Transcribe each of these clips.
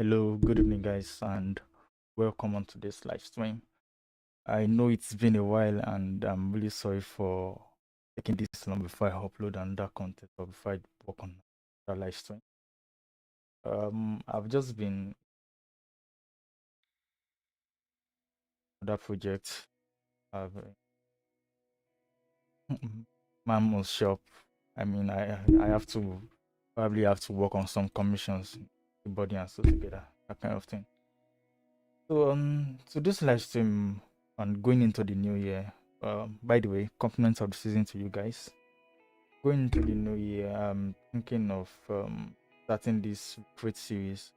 Hello, good evening, guys, and welcome onto this live stream. I know it's been a while, and I'm really sorry for taking this long before I upload another content or before I work on the live stream. I've just been on that project. I've Mammoth shop. I mean, I have to probably have to work on some commissions, the body and so together, that kind of thing. So this live stream and going into the new year. By the way, compliments of the season to you guys. Going into the new year, I'm thinking of starting this great series.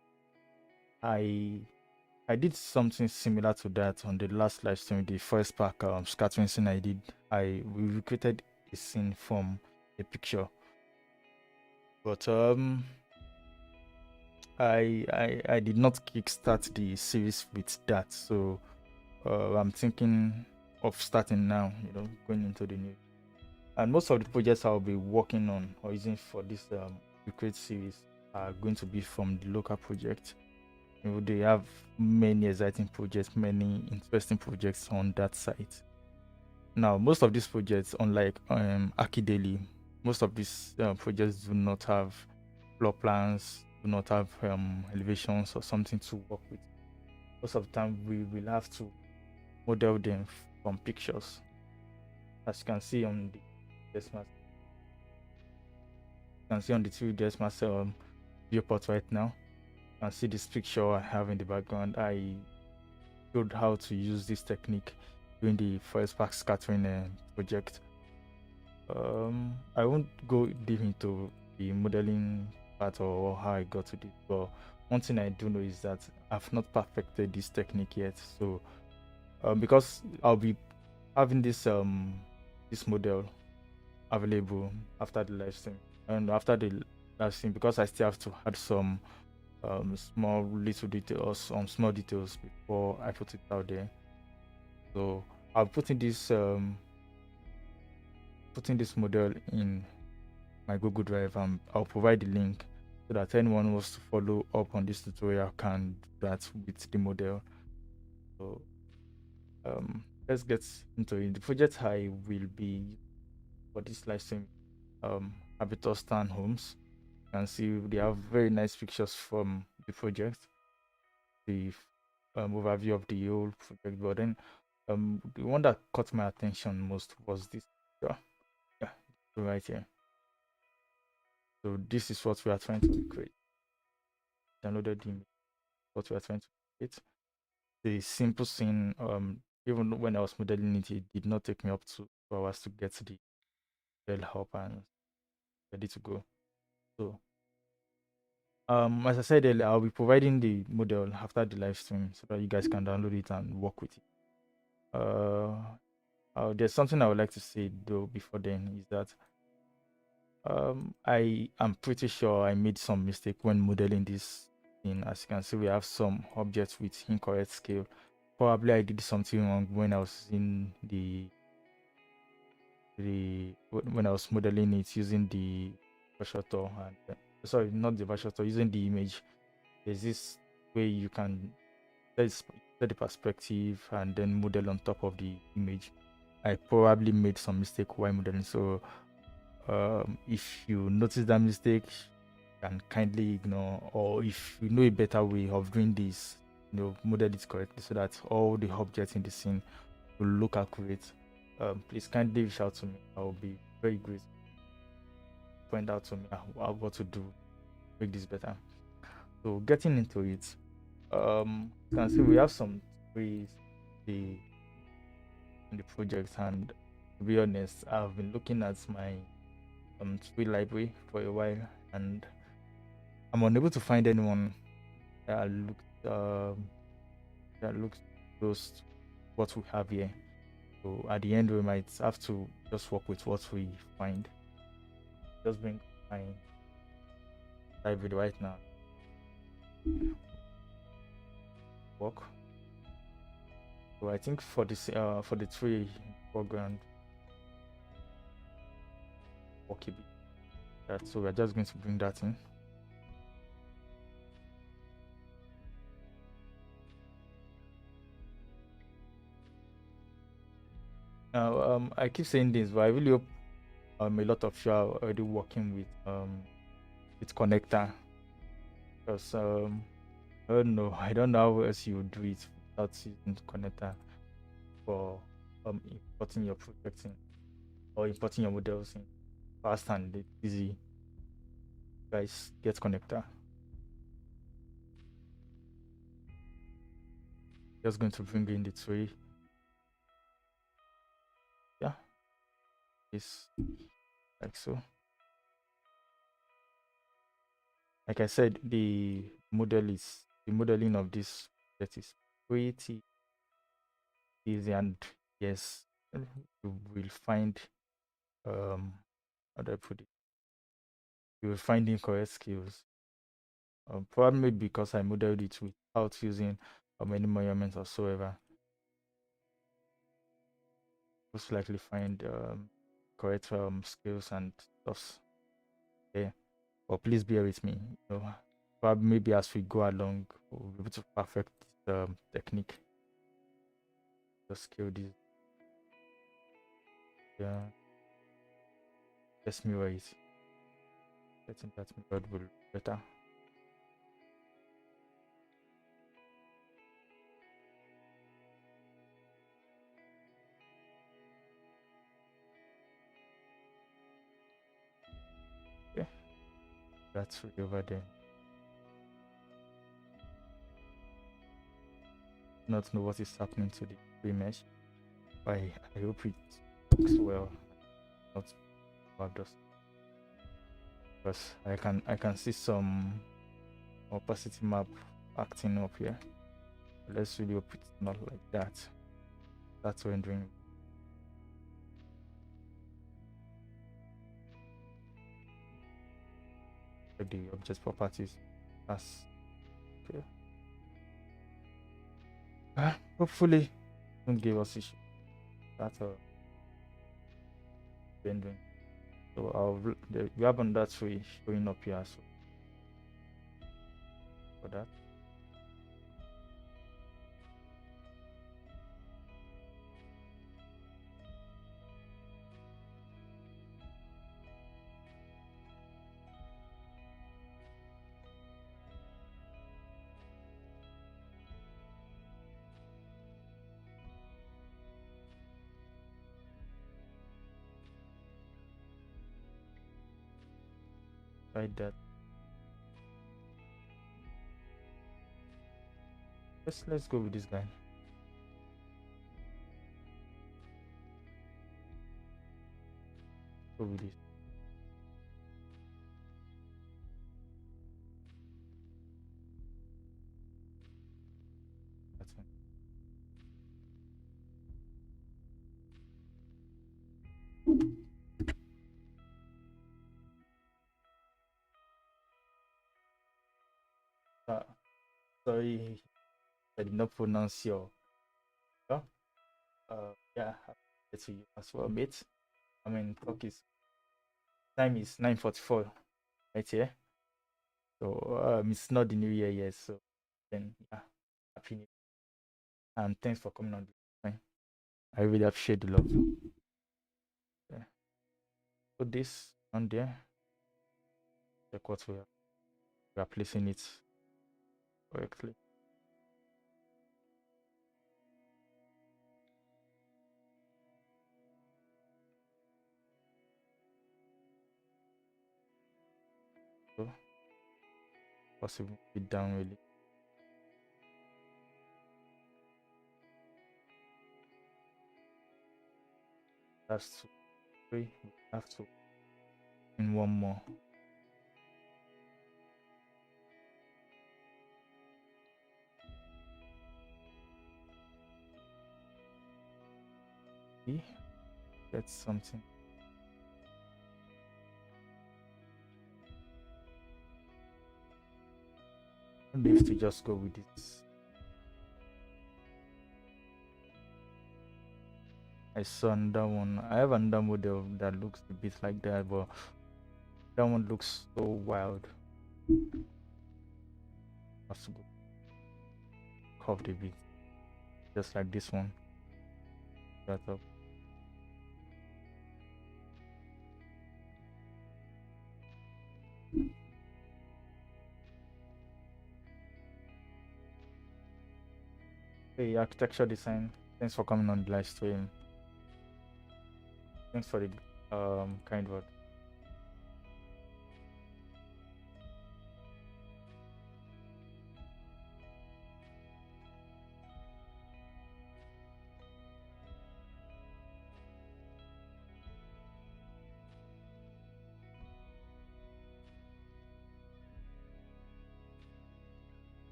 I I did something similar to that on the last live stream, the first pack scattering scene I did. We recreated a scene from a picture, but I did not kickstart the series with that. So I'm thinking of starting now. Going into the new. And most of the projects I'll be working on or using for this Recreate series are going to be from the local project. They have many exciting projects, many interesting projects on that site. Now, most of these projects, unlike Akideli, most of these projects do not have floor plans, do not have elevations or something to work with. Most of the time, we will have to model them from pictures, as you can see on the DSMAS. You can see on the 3dsmax viewport right now. You can see this picture I have in the background. I showed how to use this technique during the first pack scattering project. I won't go deep into the modeling part or how I got to this, but one thing I do know is that I've not perfected this technique yet. So because I'll be having this model available after the live stream, and after the live stream, because I still have to add some small little details, some small details before I put it out there. So I'll putting this model in my Google Drive, and I'll provide the link so that anyone who wants to follow up on this tutorial can do that with the model. So let's get into it. The project I will be for this live stream, Habitus Townhomes. You can see they have very nice pictures from the project, the overview of the whole project. But then the one that caught my attention most was this picture. Yeah, right here. So this is what we are trying to create. Downloaded the image, what we are trying to create. The simple scene, even when I was modeling it, it did not take me up to 2 hours to get the model up and ready to go. So as I said earlier, I'll be providing the model after the live stream so that you guys can download it and work with it. There's something I would like to say though before then is that I am pretty sure I made some mistake when modeling this thing. As you can see, we have some objects with incorrect scale. Probably I did something wrong when I was in when I was modeling it using the Vashoto and sorry, not the Vashoto, using the image. There's this way you can set the perspective and then model on top of the image. I probably made some mistake while modeling, so if you notice that mistake, you can kindly ignore, or if you know a better way of doing this, model it correctly so that all the objects in the scene will look accurate. Please kindly reach out to me. I will be very grateful. Point out to me what to do to make this better. So getting into it, you can see we have some trees in the project, and to be honest, I've been looking at my tree library for a while, and I'm unable to find anyone that looks close to what we have here. So at the end, we might have to just work with what we find. Just bring my library right now. Work. So I think for the tree foreground, okay, that. So we're just going to bring that in. I keep saying this, but I really hope a lot of you are already working with connector, because I don't know how else you would do it without using connector for importing your projects in, or importing your models in fast and easy. Guys, get connector. Just going to bring in the tree. Yeah, this like so. Like I said, the modeling of this that is pretty easy, and yes, you will find how do I put it? You will find incorrect skills. Probably because I modeled it without using any measurements whatsoever. Most likely find correct skills and stuff. Yeah, but please bear with me. Probably maybe as we go along, we'll be able to perfect this technique. Just scale this. Yeah, let's mirror it. I think that method will be better. Okay, that's really over there. Not know what is happening to the image. I hope it looks well. Not about us, because I can see some opacity map acting up here. Let's really hope it's not like that. That's rendering. Check the object properties. That's okay. Hopefully, don't give us issue. That's rendering. So we have on that way showing up here. So for that. Try that. Let's go with this guy. Go with this. That's fine. Sorry, I did not pronounce your. Yeah, to you as well, mate. I mean, clock is time is 9:44 right here. So it's not the new year yet. So then yeah, happy new year. And thanks for coming on. I really appreciate the love. Yeah. Put this on there. Check what we are placing it correctly. So possible it down really. That's 2, 3. We have to in one more. Get something. I don't have to just go with it. I saw another one. I have another model that looks a bit like that, but that one looks so wild. Have to go curved a bit, just like this one. That up. Hey, architecture design. Thanks for coming on the live stream. Thanks for the kind word.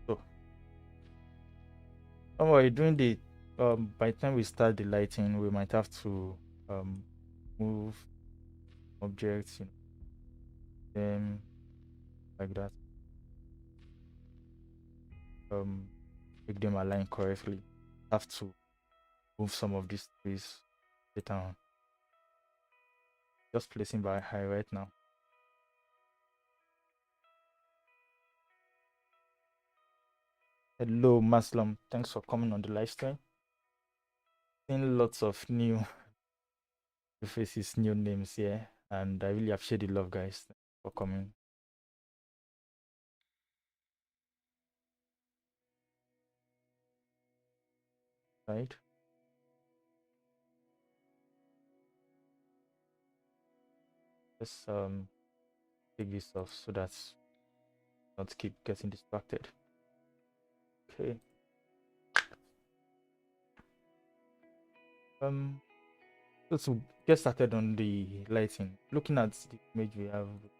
So, don't worry, during the by the time we start the lighting, we might have to move objects, them like that. Make them align correctly. Have to move some of these trees later on. Just placing by high right now. Hello, Muslim. Thanks for coming on the live stream. Seeing lots of new faces, new names here, and I really appreciate the love, guys. Thanks for coming. Right. Let's take this off so that not keep getting distracted. Okay. So to get started on the lighting, looking at the image we have, you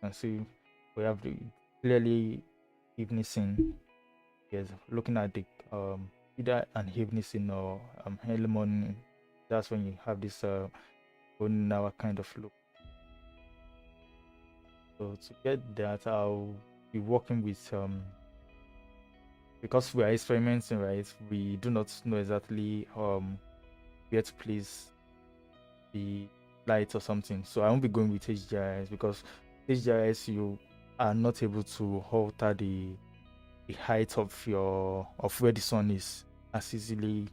can see we have the clearly evening scene. Yes, looking at the either an evening scene or early morning. That's when you have this golden hour kind of look. So to get that, I'll be working with because we are experimenting, right? We do not know exactly where to place the light or something. So I won't be going with HDRIs because HDRIs you are not able to alter the height of where the sun is as easily.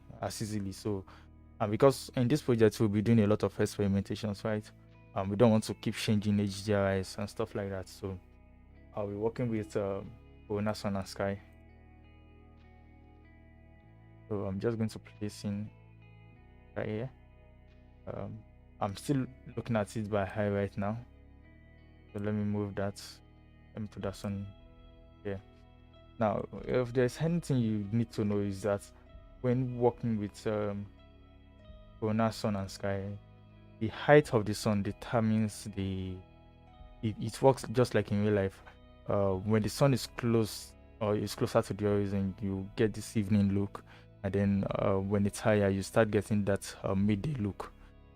So and because in this project we'll be doing a lot of experimentations, right? We don't want to keep changing HDRIs and stuff like that. So I'll be working with Corona Sun and Sky. So I'm just going to place in right here. I'm still looking at it by high right now. So let me move that. Let me put that on here. Now, if there's anything you need to know is that when working with Corona Sun and Sky, the height of the sun determines it works just like in real life. When the sun is close or is closer to the horizon, you get this evening look, and then when it's higher, you start getting that midday look.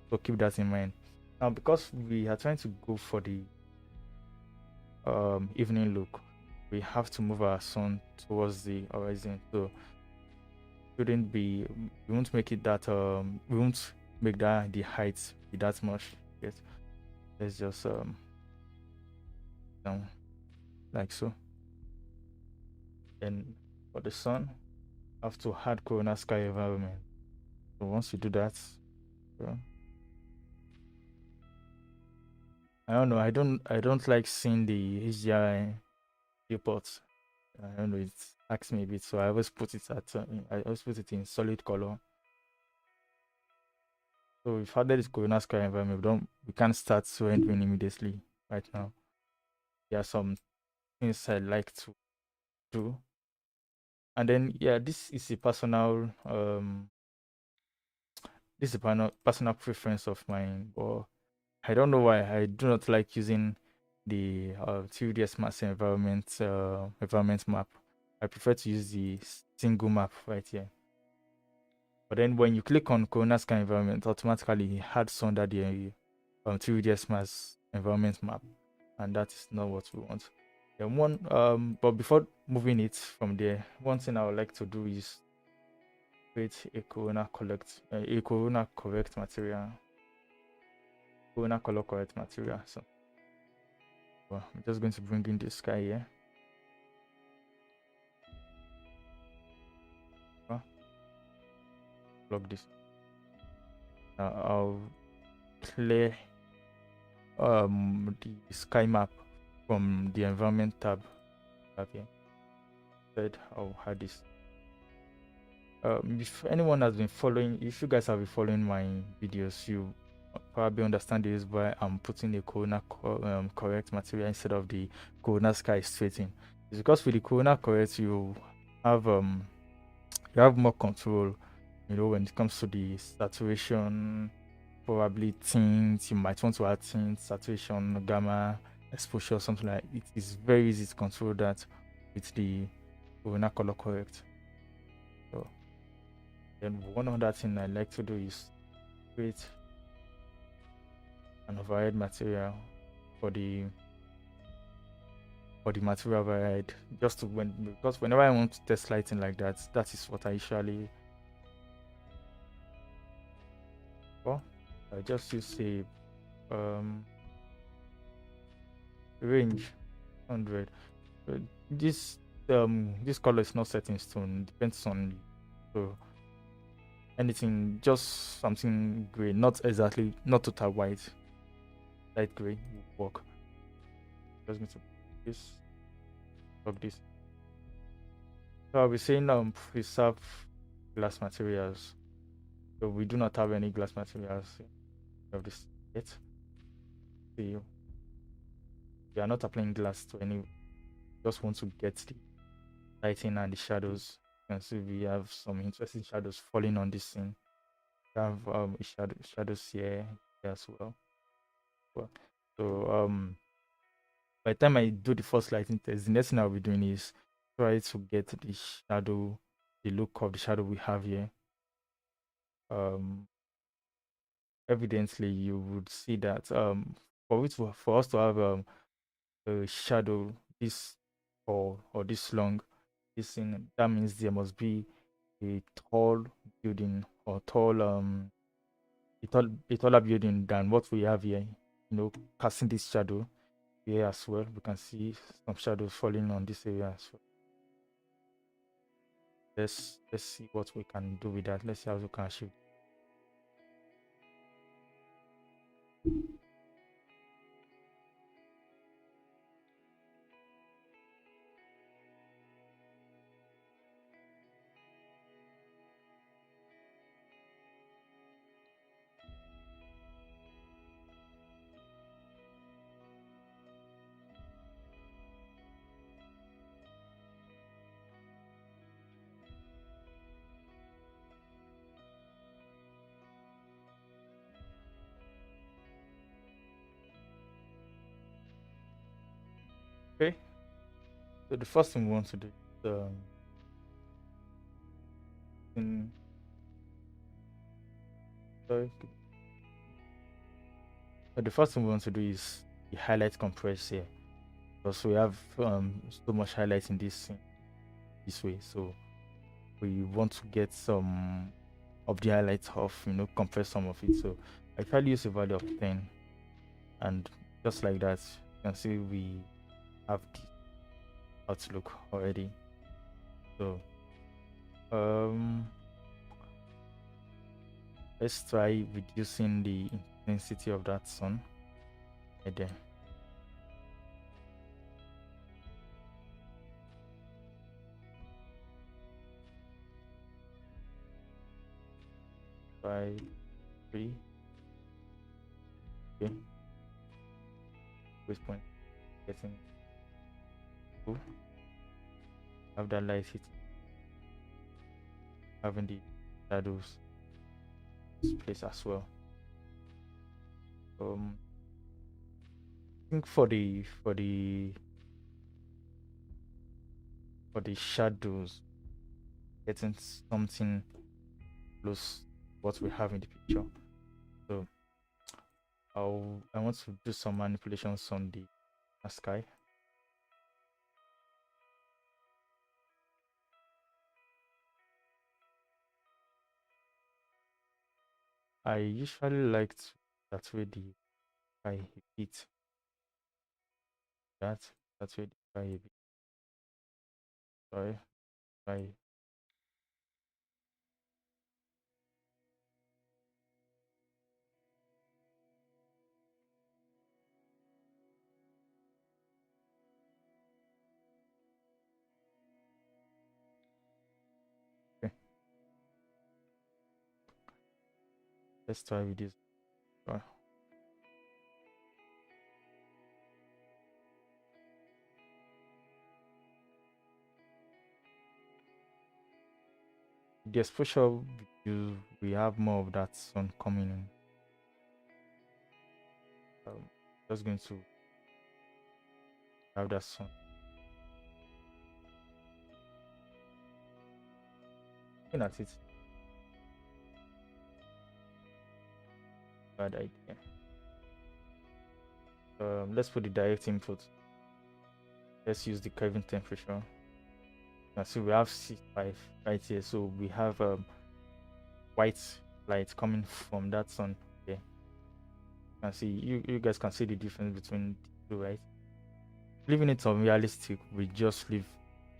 So keep that in mind. Now, because we are trying to go for the evening look, we have to move our sun towards the horizon. So shouldn't be we won't make it that we won't make that the height be that much. Yes, let's just down like so. And for the sun, have to add corona sky environment. So once you do that, I don't know. I don't like seeing the HDRI reports. I don't know. It acts me a bit, so I always put it at I always put it in solid color. So if added this corona sky environment, we can't start rendering immediately right now. There are some things I like to do, and then yeah, this is a personal personal preference of mine, but I don't know why I do not like using the 3dsmax environment map. I prefer to use the single map right here. But then when you click on Corona Sky environment, automatically it adds under the 3dsmax environment map, and that is not what we want. Then but before moving it from there, one thing I would like to do is create a corona correct material, corona color correct material. So I'm just going to bring in this guy here. plug this. Now I'll clear the sky map from the environment tab. Okay. Said I'll add this. If anyone has been following, if you guys have been following my videos, you probably understand this why I'm putting the corona correct material instead of the corona sky straight in. It's because with the corona correct, have um you have more control, when it comes to the saturation, probably tints. You might want to add tints, saturation, gamma, exposure, something like it is very easy to control that with the corona color correct. So then one other thing I like to do is create an overhead material for the material override, just to because whenever I want to test lighting like that, that is what I usually I just use a range 100. This this color is not set in stone, depends on you. So anything, just something gray, not total white, light gray will work. Just need to this plug this. So I'll be saying preserve glass materials. So we do not have any glass materials of this yet. See, we are not applying glass to any. Just want to get the lighting and the shadows. You can see we have some interesting shadows falling on this scene. We have shadows here as well. So by the time I do the first lighting test, the next thing I'll be doing is try to get the shadow, the look of the shadow we have here. Evidently you would see that for us to have a shadow this tall or this long, this thing, that means there must be a tall building or a taller building than what we have here, casting this shadow here as well. We can see some shadows falling on this area as well. Let's see what we can do with that. Let's see how we can achieve. Okay, so the first thing we want to do is sorry. The first thing we want to do is the highlight compress here, because we have so much highlight in this way. So we want to get some of the highlights off, compress some of it. So I try to use a value of 10, and just like that, you can see we have the outlook already. So let's try reducing the intensity of that sun right there. Five, 3. Okay. This point getting 2. Have that light hit. Having the shadows place as well. I think for the shadows, getting something close to what we have in the picture. So I want to do some manipulations on the sky. I usually like to that way the sky hit. That's way the sky a bit. Sorry, I Let's try with this. The exposure we have more of that sun coming in. Just going to have that sun. Looking at it, bad idea. Let's put the direct input. Let's use the curving temperature. Now see we have C5 right here, so we have white light coming from that sun. Okay, you can see you guys can see the difference between the two, right? Leaving it unrealistic, we just leave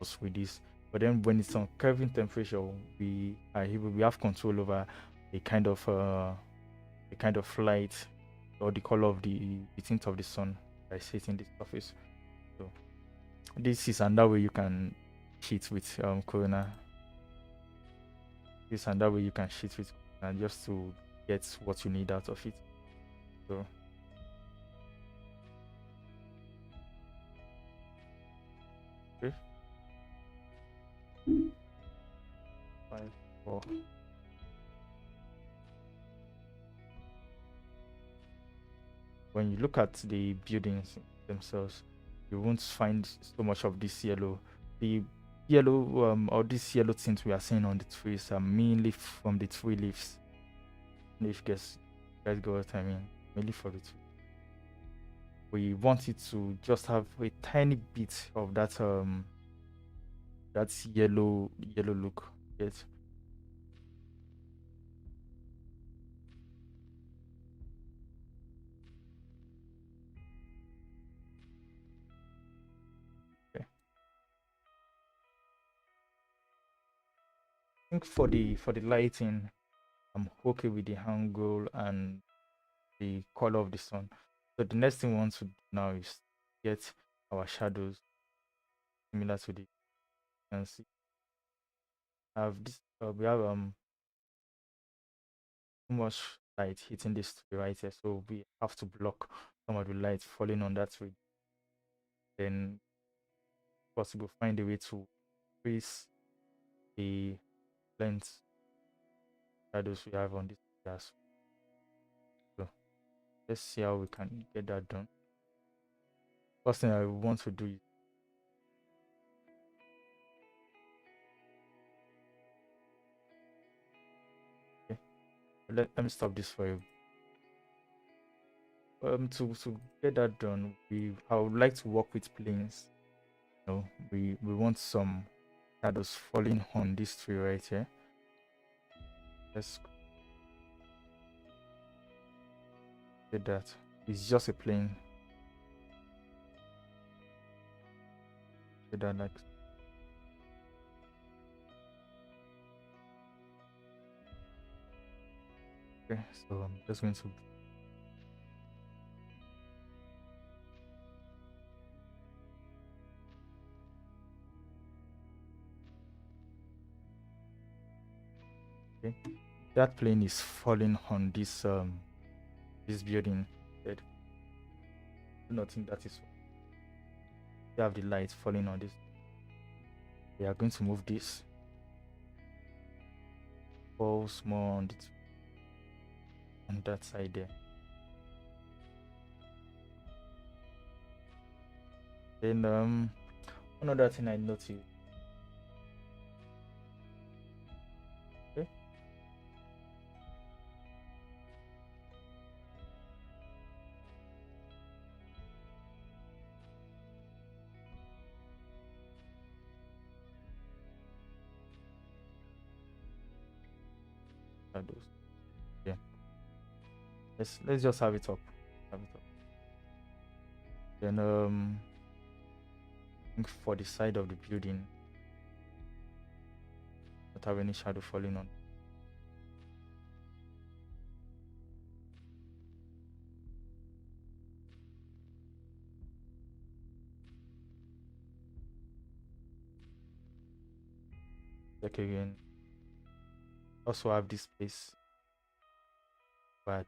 us with this. But then when it's on curving temperature, we have control over a kind of light or the color of the tint of the sun by setting the surface. So this is another way you can cheat with Corona. This and that way you can cheat with Corona just to get what you need out of it. So okay. 5, 4. When you look at the buildings themselves, you won't find so much of this yellow. The yellow or this yellow tint we are seeing on the trees are mainly from the tree leaves. If you guys go what I mean, mainly for the tree. We want it to just have a tiny bit of that yellow look. Yes. I think for the lighting, I'm okay with the angle and the color of the sun. So the next thing we want to do now is get our shadows similar to the. You can see have this. We have too much light hitting this tree right here, so we have to block some of the light falling on that tree. Then possible find a way to increase the length shadows we have on this glass. So let's see how we can get that done. First thing I want to do is let me stop this for you. To get that done, I would like to work with planes. You know, we want some shadows falling on this tree right here. Let's get that. It's just a plane. Get that like. Okay, so I'm just going to. Okay, that plane is falling on this building. I do not think that is. You have the light falling on this. We are going to move this. Falls more on that side there. Then one other thing I noticed. Okay. Shadows. Yeah. Let's just have it up. Have it up. Then I think for the side of the building, not have any shadow falling on. Check again. Also have this space. bad.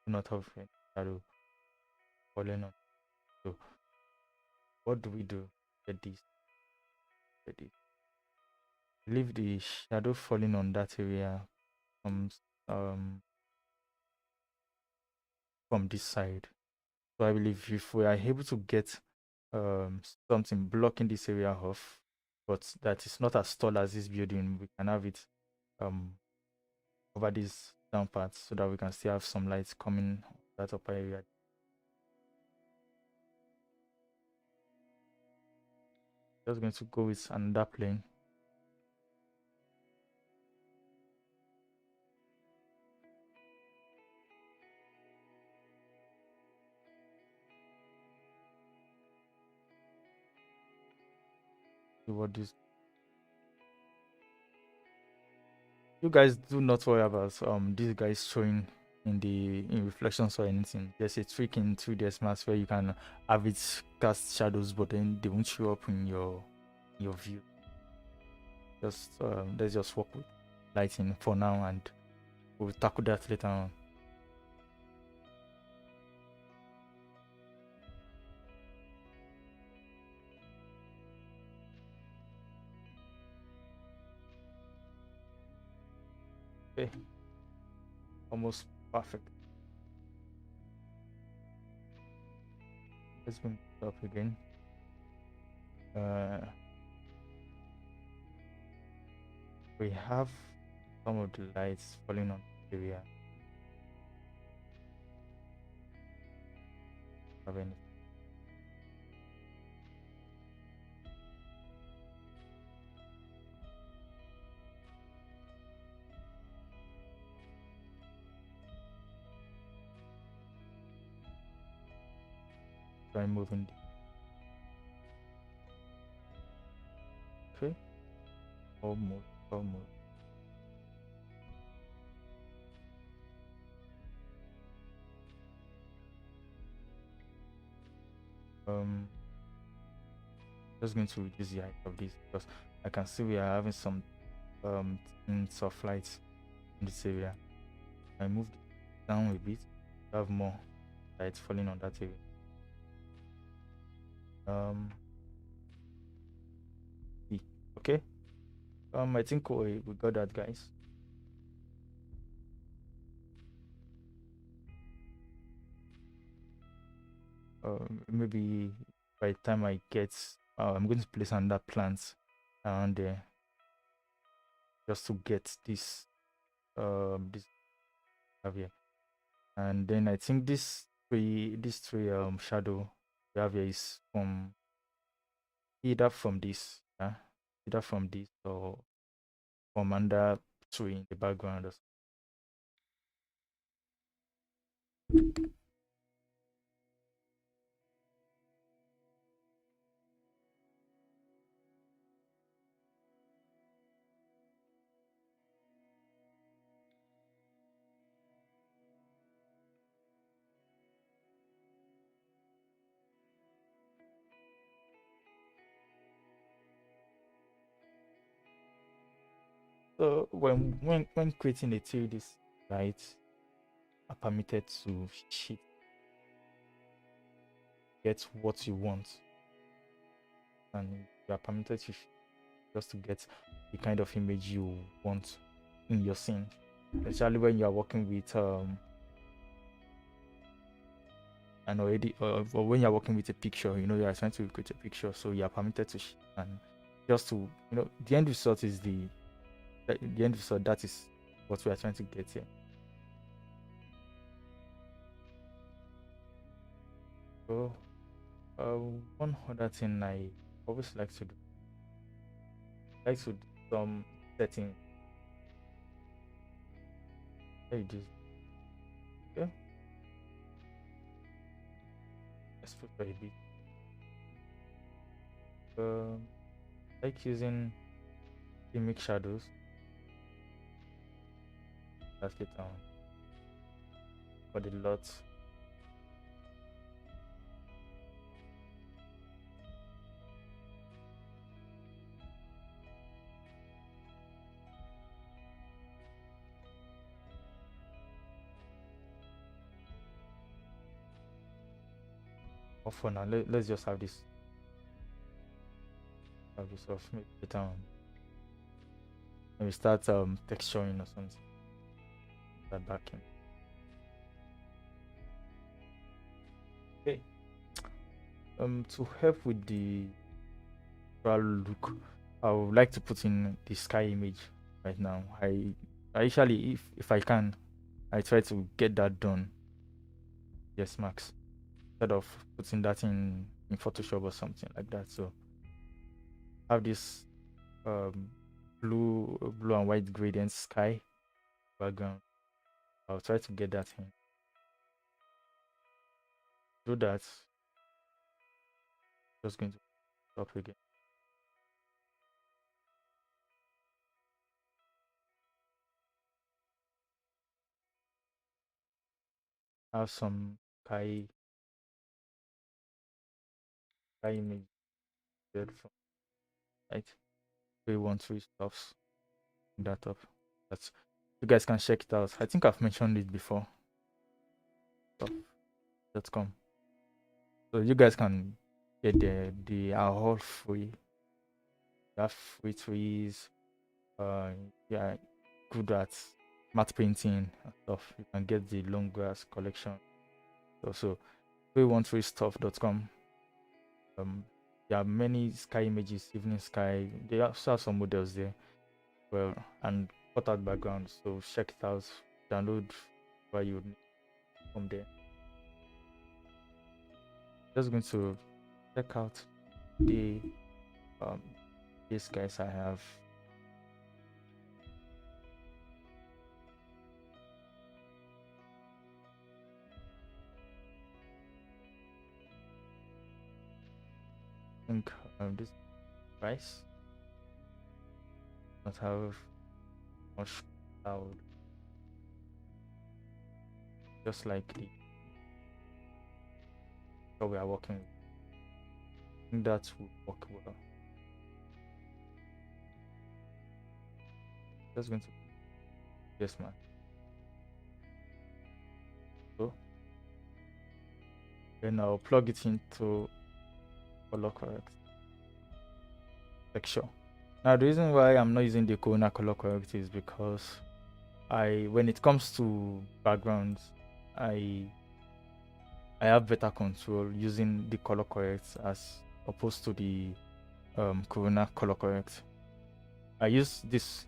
Do not have any shadow falling on. So what do we do? Get this. Get this. Leave the shadow falling on that area from this side. So I believe if we are able to get something blocking this area off, but that is not as tall as this building, we can have it over this down part so that we can still have some lights coming that upper area. Just going to go with another plane. See what this. You guys do not worry about these guys showing in reflections or anything. There's a trick in 3dsmax where you can have it cast shadows, but then they won't show up in your view. Just let's just work with lighting for now, and we'll tackle that later on. Okay, almost perfect. Let's bring it up again. We have some of the lights falling on the area. Have any? Try moving. Okay, almost. Just going to reduce the height of this because I can see we are having some hints of lights in this area. I moved it down a bit to have more lights falling on that area. Okay. I think we got that, guys. Maybe by the time I get, I'm going to place another plant around there just to get this here. And then I think this three shadow we have here is from either from this, either from this or from under tree in the background. So when creating a 3D light, are permitted to shift, get what you want, and you are permitted to just to get the kind of image you want in your scene, especially when you are working with and already or when you're working with a picture, you are trying to create a picture, so you are permitted to and just to the end result is the end result. That is what we are trying to get here. So one other thing I always like to do, some setting. There it is. Okay, let's put a bit. Like using mix shadows. That's it for the lot. Or for now, let's just have this. Have this off. Maybe later on. Maybe start texturing or something. That back in. Okay. To help with the look, I would like to put in the sky image right now. I usually, if I can, I try to get that done. Yes, Max. Instead of putting that in Photoshop or something like that. So have this blue and white gradient sky background. I'll try to get that in. Do that. Just going to stop again. Have some sky image from right. 313 stuffs. That up. That's you guys can check it out. I think I've mentioned it before. Stuff.com. So you guys can get there. They are all free. They have free trees. Yeah, good at matte painting and stuff. You can get the long grass collection. Also, 313stuff.com. There are many sky images, evening sky. They also have some models there. Well, and cut out backgrounds. So check it out. Download what you need from there. Just going to check out the these guys I have. I think this price not have much cloud, just like the what we are working with. I think that will work well. Just going to yes, man. So then I'll plug it into color correct texture. Now the reason why I'm not using the Corona color correct is because when it comes to backgrounds, I have better control using the color correct as opposed to the Corona color correct. I use this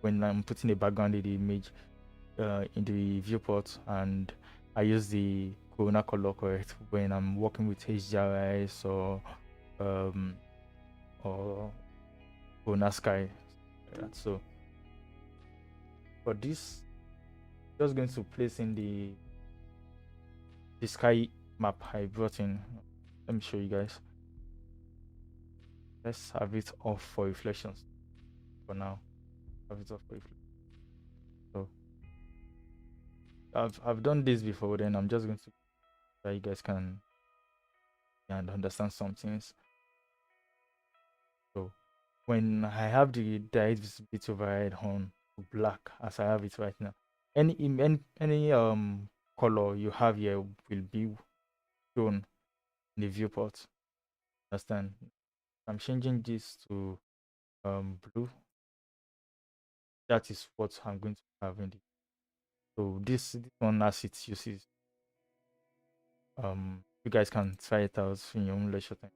when I'm putting a background in the image in the viewport, and I use the Corona color correct when I'm working with HDRIs or Corona sky. So for this, just going to place in the sky map I brought in. Let me show you guys. Let's have it off for reflections for now. Have it off for reflections. So I've done this before, then I'm just going to so you guys can understand some things. So when I have the direct visibility override on black as I have it right now, any color you have here will be shown in the viewport. Understand? I'm changing this to blue. That is what I'm going to have in the so this one as it uses. You guys can try it out in your own leisure time.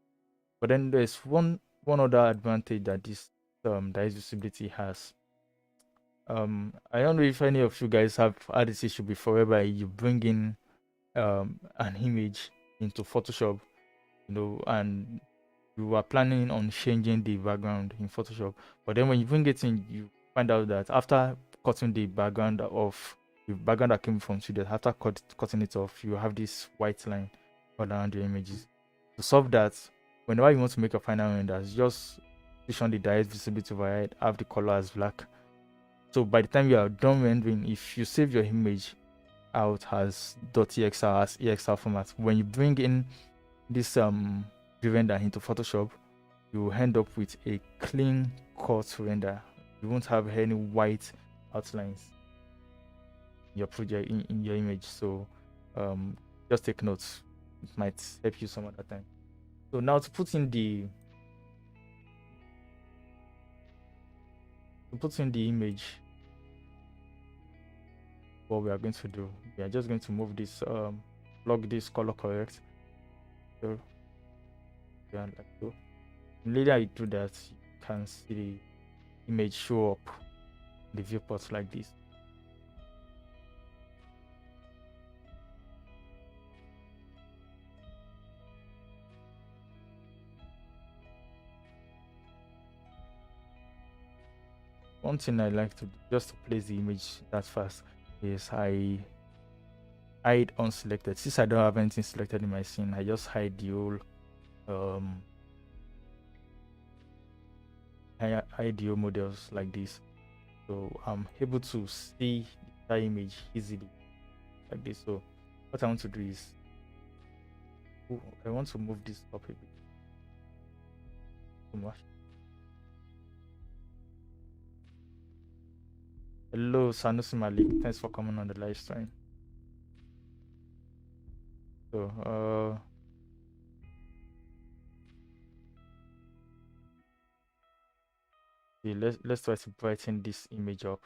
But then there's one other advantage that this direct visibility has. I don't know if any of you guys have had this issue before, whereby you bring in an image into Photoshop, and you are planning on changing the background in Photoshop, but then when you bring it in, you find out that after cutting the background off, the background that came from Studio, after cutting it off, you have this white line all around your images. To solve that, whenever you want to make a final render, just switch on the direct visibility override, have the color as black. So by the time you are done rendering, if you save your image out as .exr, as EXR format, when you bring in this render into Photoshop, you will end up with a clean cut render. You won't have any white outlines in your project in your image. So just take notes. it might help you some other time. So now to put in the image, what we are going to do, we are just going to move this plug this color correct. So yeah, like so. Later you do that, you can see the image show up in the viewport like this. One thing I like to do just to place the image that fast is I hide unselected. Since I don't have anything selected in my scene, I just hide the whole hide the whole models like this, so I'm able to see the image easily like this. So what I want to do is I want to move this up a bit too much. Hello Sanusi Malik, thanks for coming on the live stream. So let's try to brighten this image up.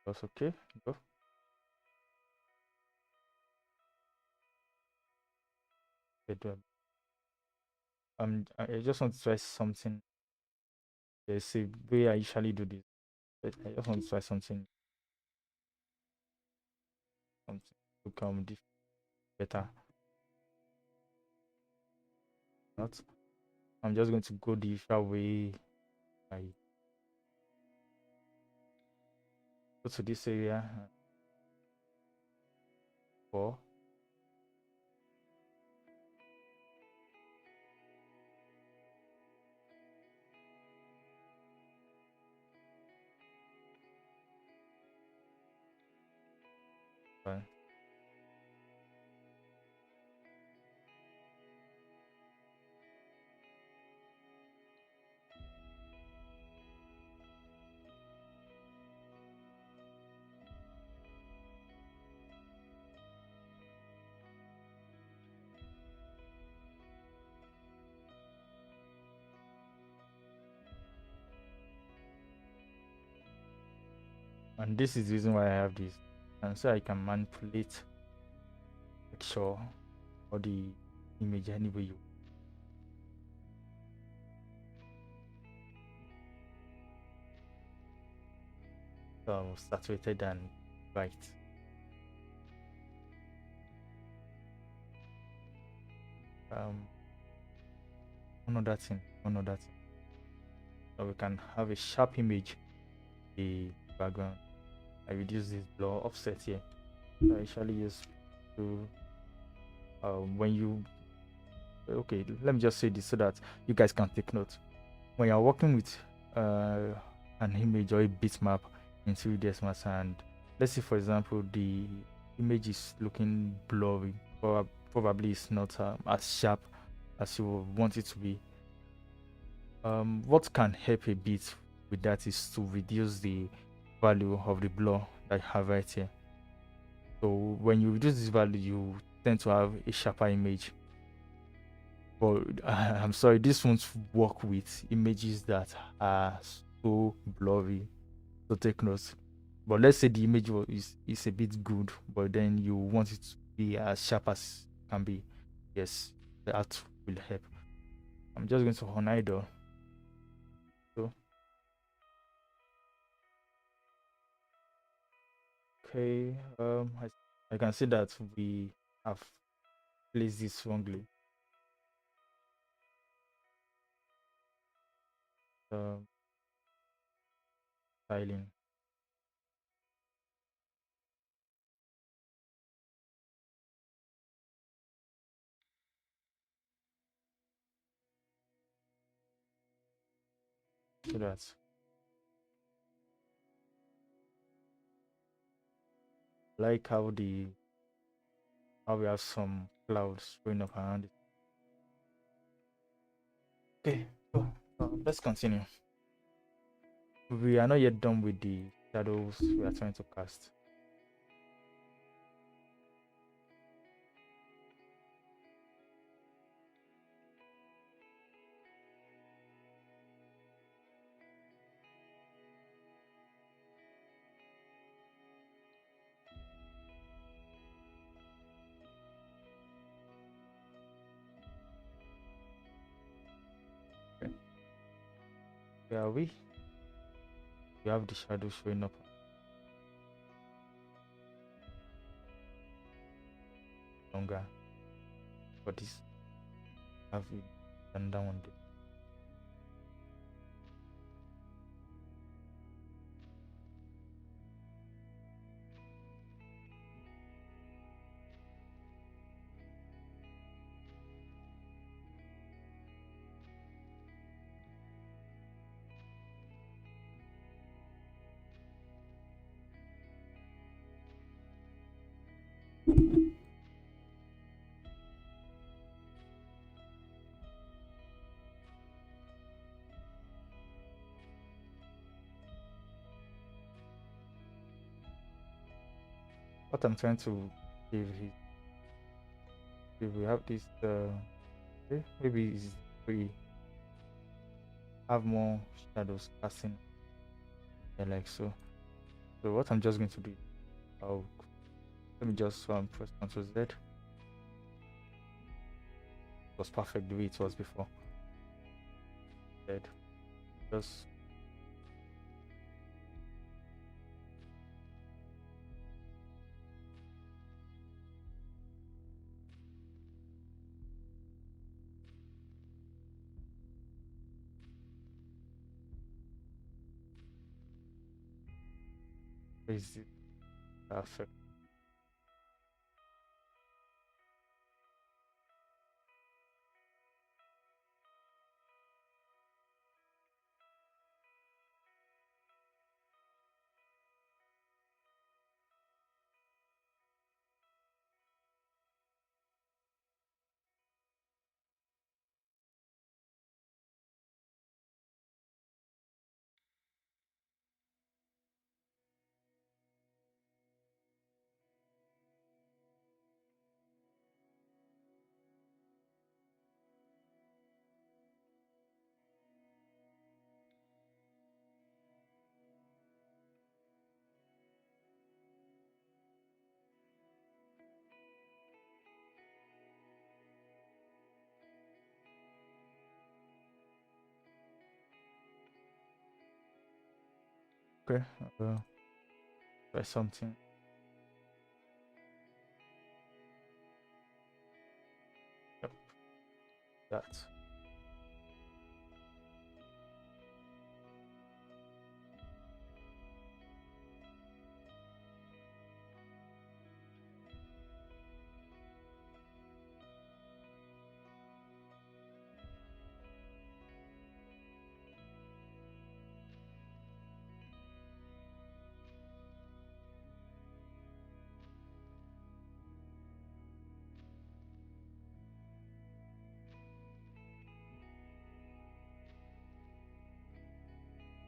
That's okay. Go. I just want to try something. There's a way I usually do this, but I just want to try something to come better. Not. I'm just going to go the usual way. I go to this area. 4. Fine. And this is the reason why I have this, and so I can manipulate texture or the image any way you saturated and bright. Another thing, so we can have a sharp image, the background. I reduce this blur offset here. So I usually use to when you okay, let me just say this so that you guys can take note. When you're working with an image or a bitmap in 3dsmax, and let's say for example the image is looking blurry, or probably it's not as sharp as you want it to be, what can help a bit with that is to reduce the value of the blur that you have right here. So when you reduce this value, you tend to have a sharper image. But I'm sorry, this won't work with images that are so blurry, so take note. But let's say the image is a bit good, but then you want it to be as sharp as can be. Yes, that will help. I'm just going to hide though. So okay, I can see that we have placed this wrongly. Styling. So that like how we have some clouds showing up around it. Okay, so let's continue. We are not yet done with the shadows we are trying to cast. Okay. Where are we? We have the shadow showing up. Longer for this. Have it done down one day. What I'm trying to give is, if we have this maybe it's we have more shadows casting like so. So what I'm just going to do, I'll let me just press Ctrl Z. It was perfect the way it was before. Just raise it perfect. Okay, try something. Yep, that.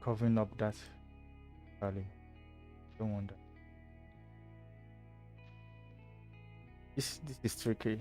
Covering up that valley. Don't want that. This is tricky.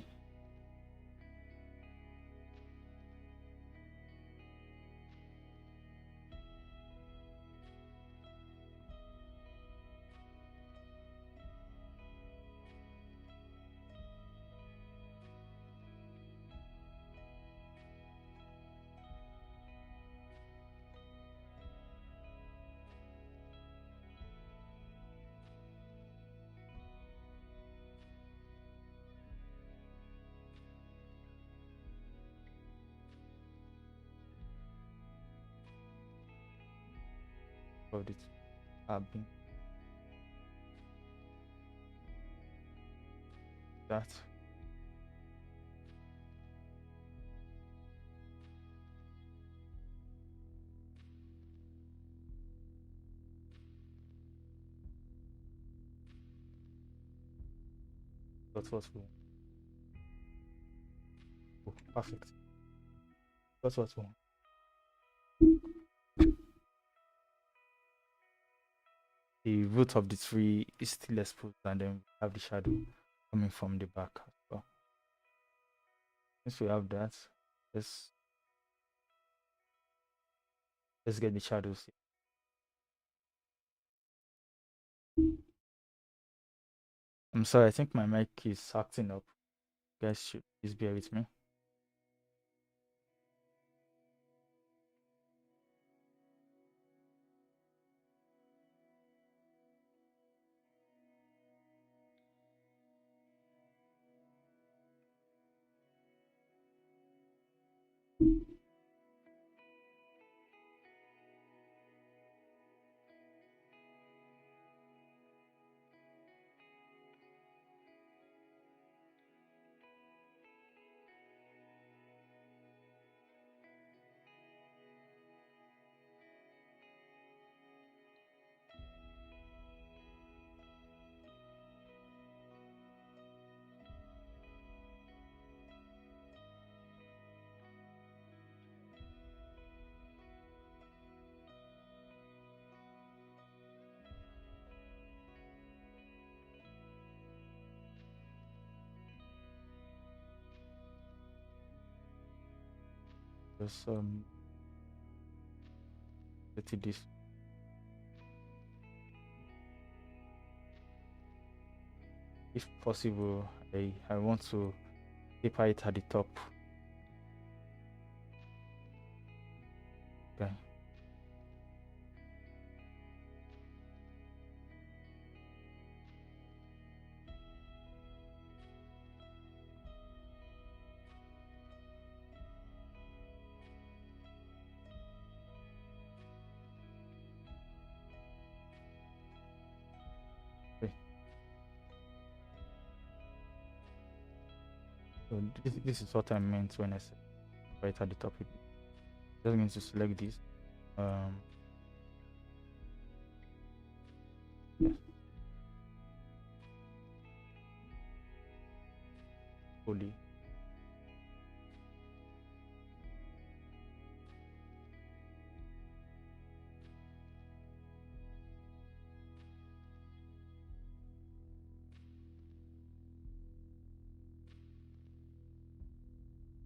Of it have been that. That's what we want. Oh, perfect. That's what we want. the root of the tree is still exposed, and then we have the shadow coming from the back as well. Since we have that, let's get the shadows here. I'm sorry, I think my mic is acting up. You guys should please bear with me. Just let's see this. If possible, I want to taper it at the top. Okay. So this is what I meant when I said right at the top. Just going to select this. Yes. Fully.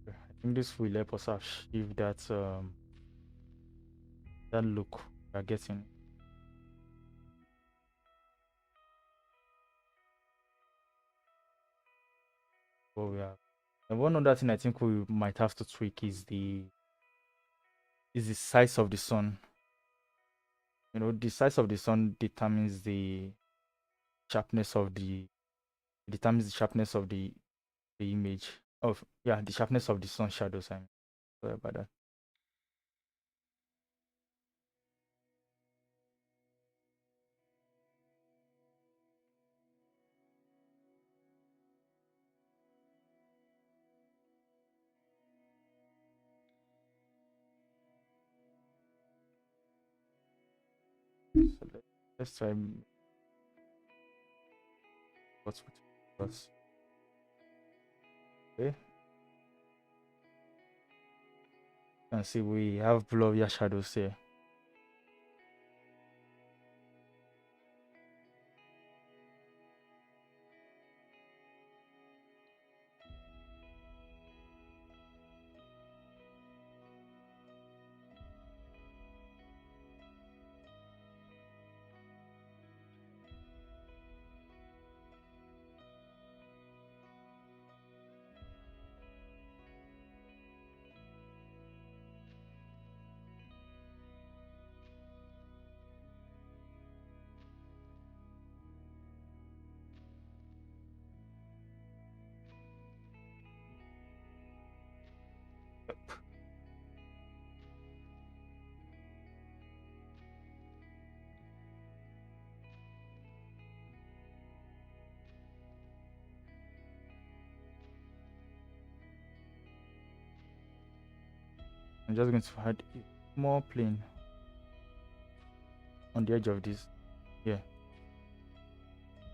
I think this will help us achieve that that look we are getting. What we have. And one other thing I think we might have to tweak is the size of the sun. You know, the size of the sun determines the sharpness of the image. Of the sharpness of the sun shadows. I'm sorry about that. So let's try what's with us. Okay. You can see we have blurrier shadows here. I'm just going to add more plane on the edge of this here,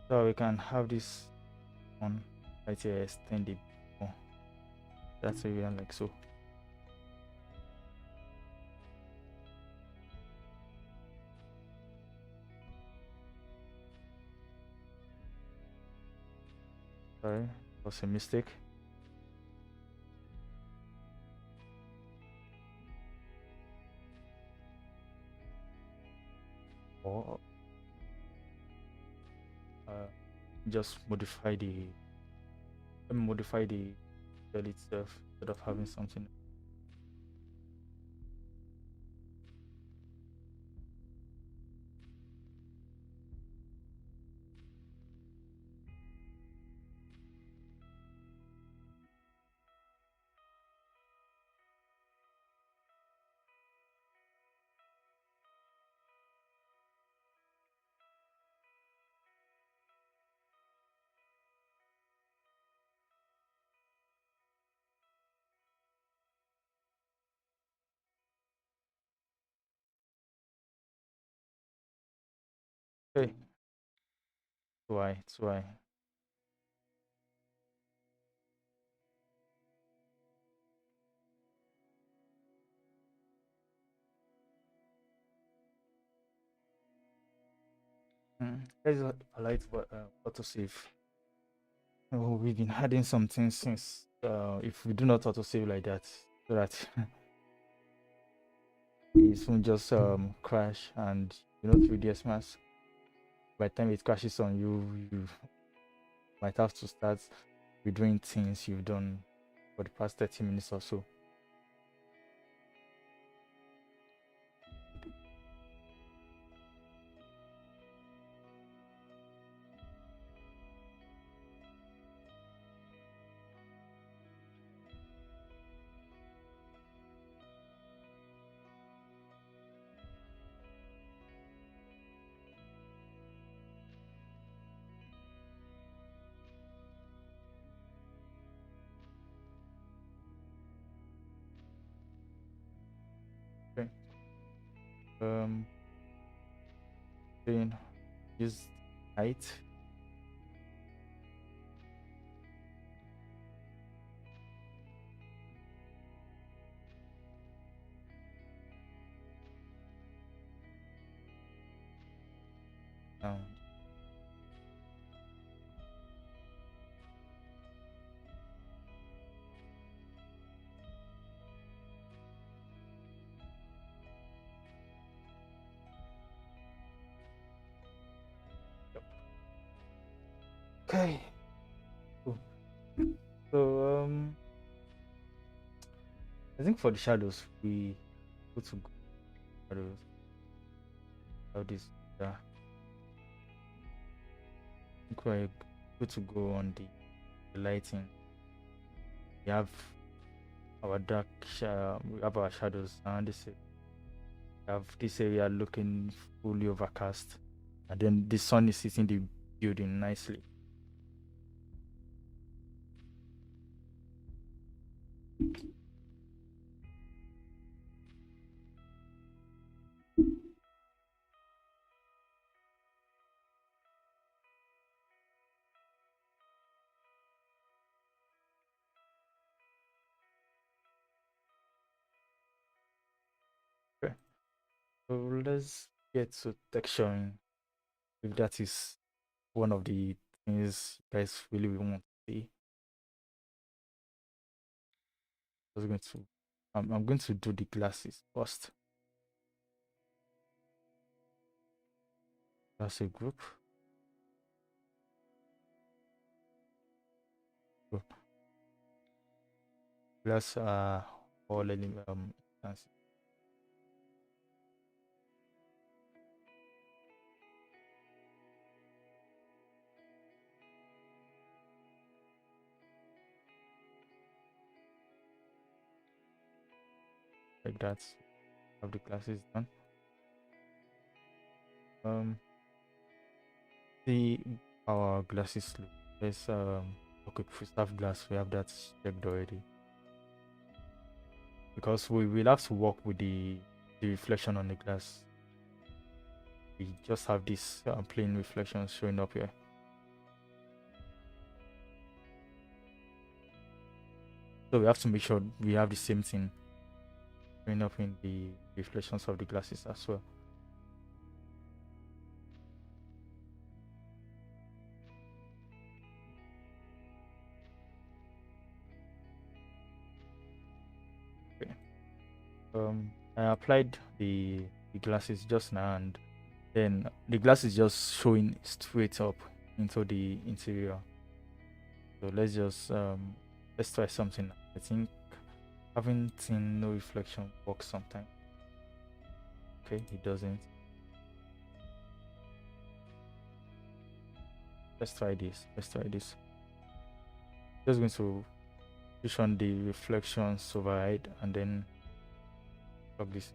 so we can have this one right here extended more. That's area like so. Sorry, was a mistake. Or just modify the shell itself instead of having something. Okay, why. Let's highlight what autosave. Oh, we've been adding something since. If we do not autosave like that, so that it won't just crash, and 3dsmax. By the time it crashes on you, you might have to start redoing things you've done for the past 30 minutes or so. Okay. Then use height. Um, okay. Cool. So I think for the shadows we go to shadows. How this? Yeah. I think we're good to go on the lighting. We have our we have our shadows and this. We have this area looking fully overcast, and then the sun is hitting the building nicely. Okay. So let's get to texturing. If that is one of the things you guys really want to see, I'm going to I'm going to do the glasses first. That's a group. So glass are all instances. Like that. Have the classes done. See our glasses look. Let's okay, if we have glass, we have that checked already. Because we will have to work with the reflection on the glass. We just have this plain reflection showing up here. So we have to make sure we have the same thing showing up in the reflections of the glasses as well. I applied the glasses just now, and then the glass is just showing straight up into the interior. So let's try something. I think having seen no reflection works sometimes. Okay, it doesn't. Let's try this. Just going to push on the reflections override and then plug this.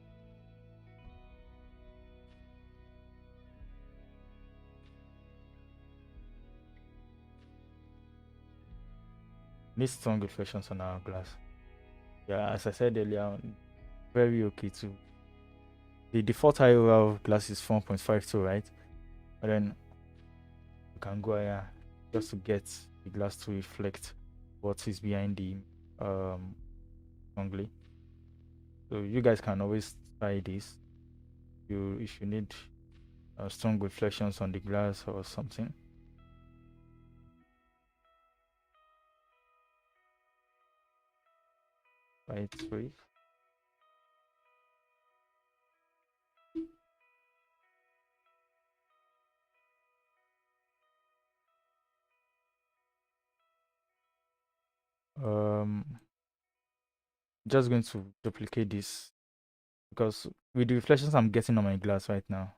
Need strong reflections on our glass. Yeah, as I said earlier, very okay too. The default IOR of glass is 4.52, right? But then you can go here just to get the glass to reflect what is behind the strongly. So you guys can always try this. If you need strong reflections on the glass or something. Right, three. Just going to duplicate this because with the reflections I'm getting on my glass right now,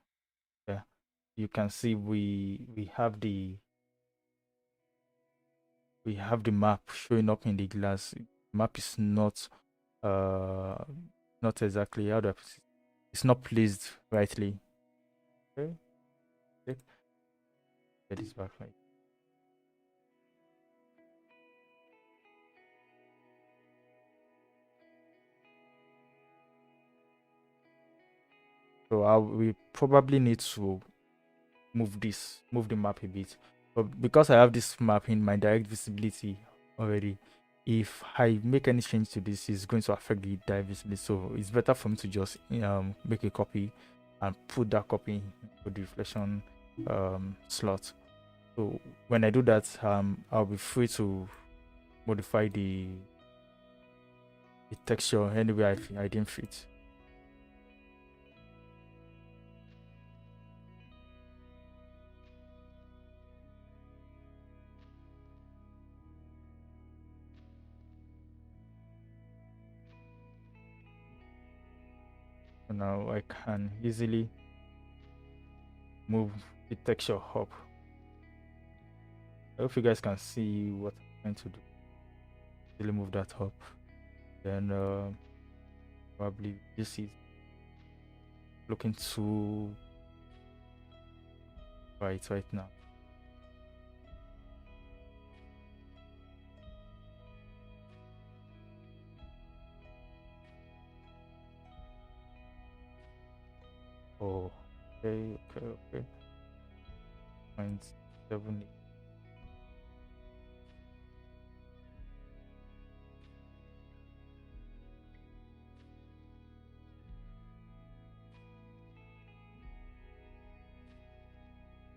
yeah, you can see we have the map showing up in the glass. Map is uh not exactly, how do I put it? It's not placed rightly. Okay, get this back right. So we probably need to move the map a bit, but because I have this map in my direct visibility already, if I make any change to this, it's going to affect the direct visibility. So it's better for me to just make a copy and put that copy into the reflection slot. So when I do that, I'll be free to modify the texture anywhere I didn't fit. So now I can easily move the texture up. I hope you guys can see what I'm trying to do. Really move that up. Then probably this is looking too bright right now. Oh, okay. 0.7.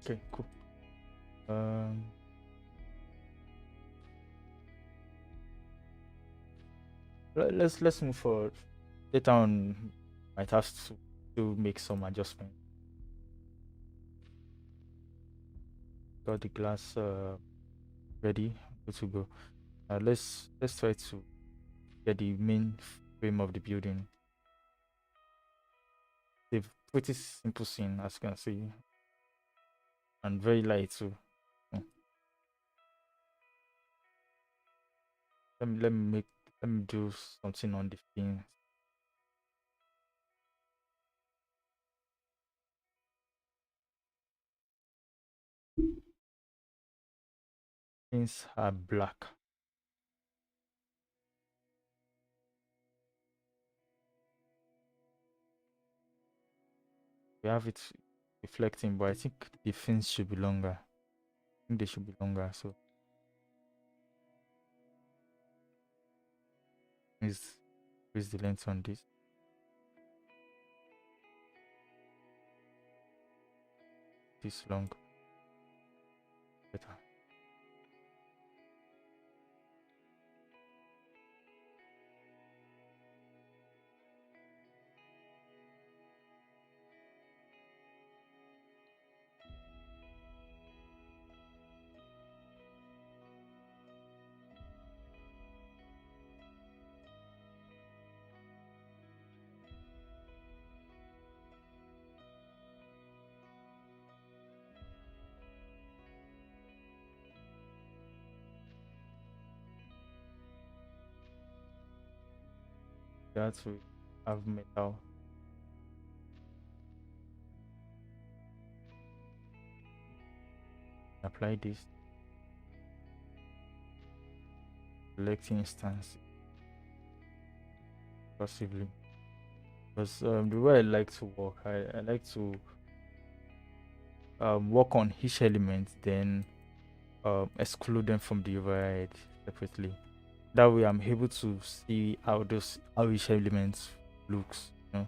Okay, cool. Let's move forward. Later on, might have to make some adjustment. Got the glass ready, good to go. Let's try to get the main frame of the building. It's a pretty simple scene, as you can see, and very light too. Let me do something on the fins. Fins are black. We have it reflecting, but I think the fins should be longer. I think they should be longer. So is the length on this? This long. Better. that we have metal. Apply this. Select instance possibly. Because the way I like to work, I like to work on each element, then exclude them from the override separately. That way, I'm able to see how each element looks. You know.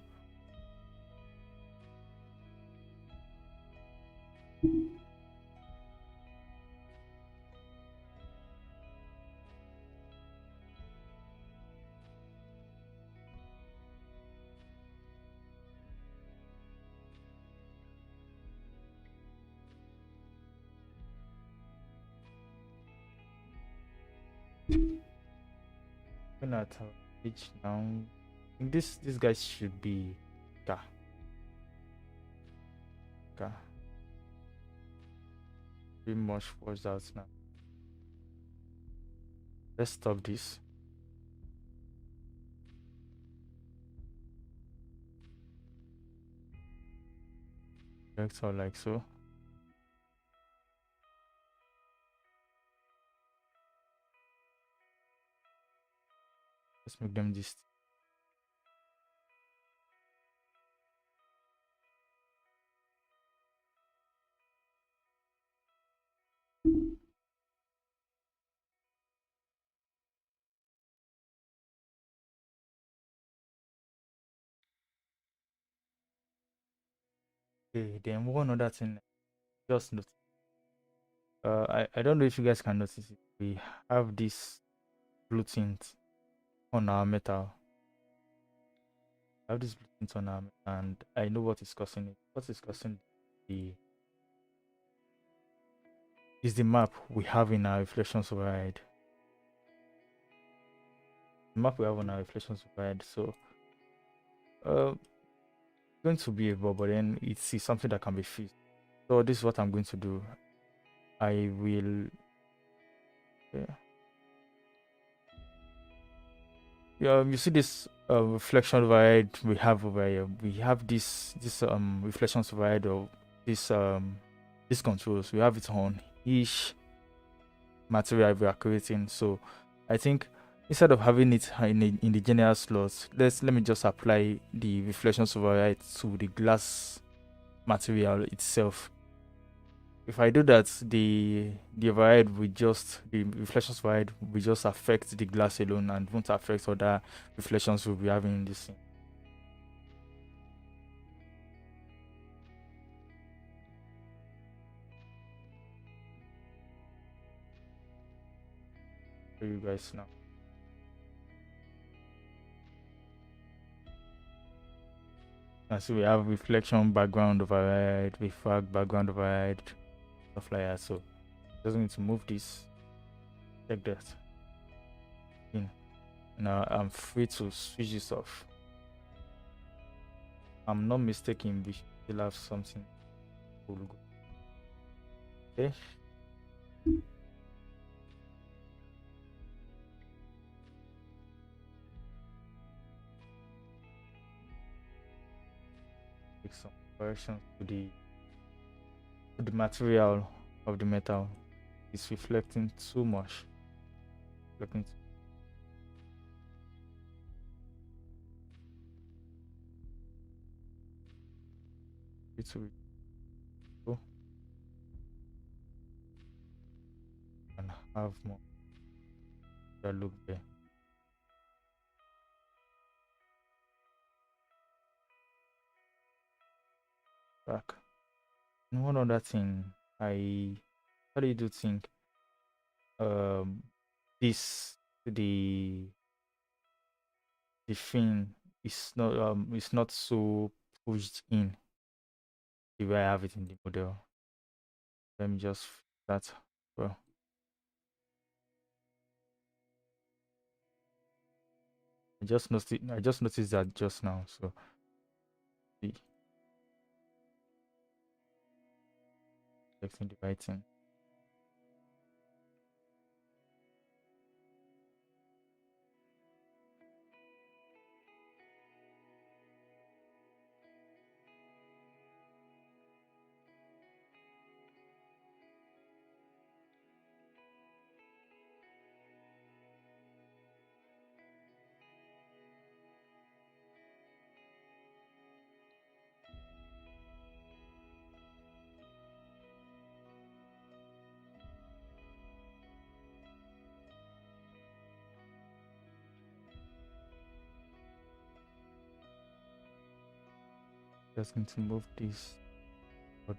Looking at our page now, I think this guy should be Ka. Ka. Pretty much was out now. Let's stop this. Vector like so. Let's make them this. Okay, then one other thing, just notice. I don't know if you guys can notice it. We have this blue tint on our metal. I have this blue tint on our metal, and I know what is causing it. What is causing the is the map we have in our reflections override. The map we have on our reflections override. So going to be a bug, but then it's something that can be fixed. So this is what I'm going to do. I will you see this reflection override we have over here. We have this reflections override of this controls. We have it on each material we are creating. So I think instead of having it in the general slots, let me just apply the reflections override to the glass material itself. If I do that, the override will just the reflections override will just affect the glass alone and won't affect other reflections we'll be having in this scene. For you guys now. And so we have reflection background override, refract background override, stuff like that. So just need to move this. Check that. Now I'm free to switch this off. I'm not mistaken, we still have something cool. Okay. Make some corrections to the material of the metal. It's reflecting too much. Reflecting too go and have more that look there. Back. And one other thing, I really do think this the fin is not so pushed in the way I have it in the model. Let me just that well. I just noticed that just now. So the selecting the right thing. Just going to move this board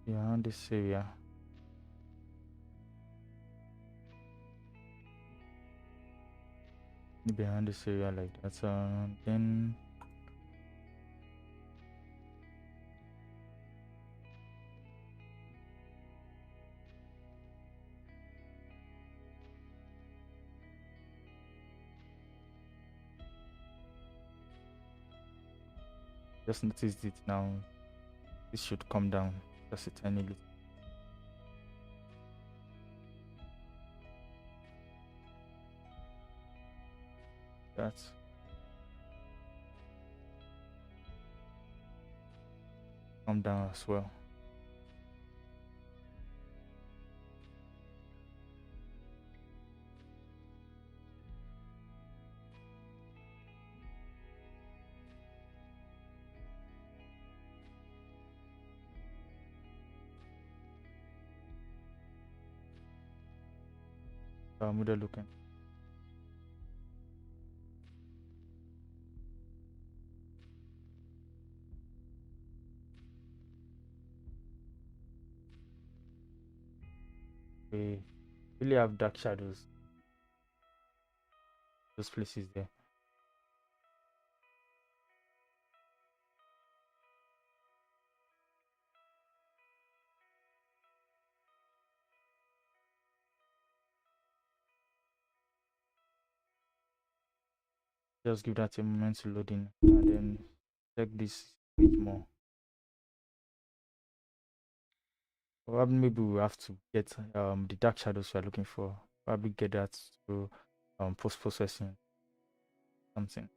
around this area. Behind this area like that. Then just noticed it now. This should come down just a tiny little. That come down as well. Model looking. We really have dark shadows. Those places there. Just give that a moment to load in and then check this a bit more. Probably maybe we have to get the dark shadows we are looking for. Probably get that through post-processing something.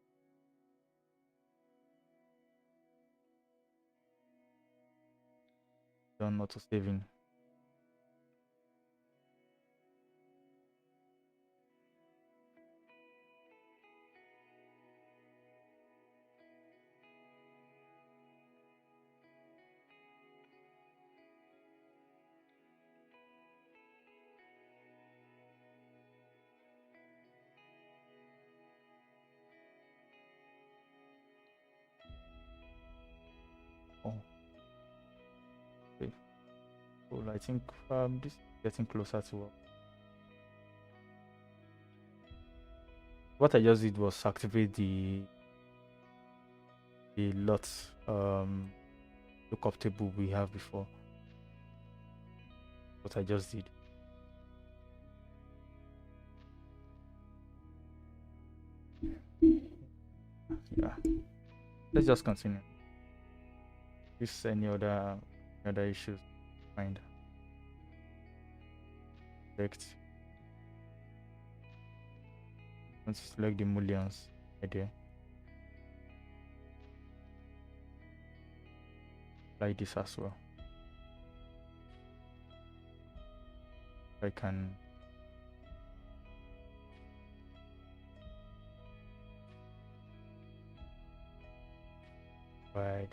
Done auto saving. Oh, okay. Cool. I think this is getting closer to what I just did was activate the lot lookup table we have before. What I just did. Yeah. Let's just continue. If any other issues, find. Select. Let's select the Mullions right there. Apply this as well. I can right.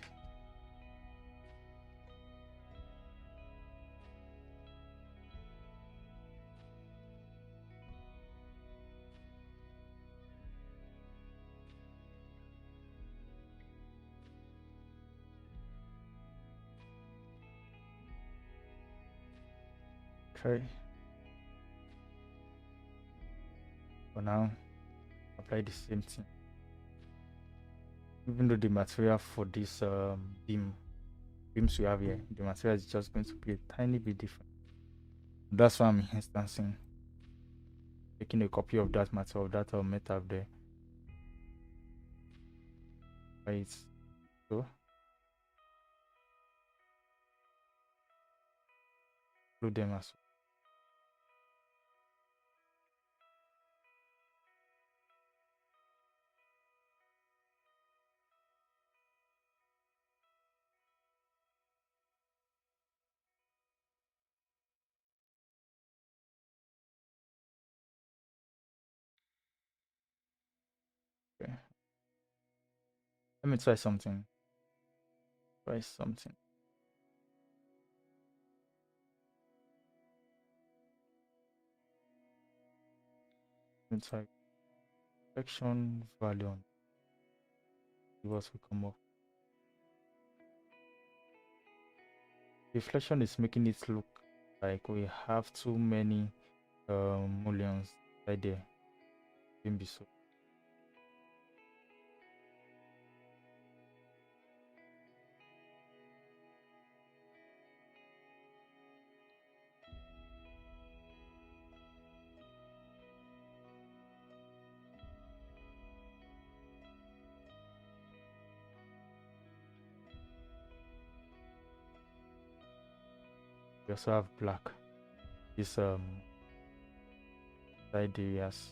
Okay. For now, apply the same thing. Even though the material for this beams we have here, the material is just going to be a tiny bit different. That's why I'm instancing, taking a copy of that material, of that metal there. Right. So include them as well. Okay. Let me try something. inside reflection value on what will come up. Reflection is making it look like we have too many mullions right there. Shouldn't be so. We also have black. This side areas.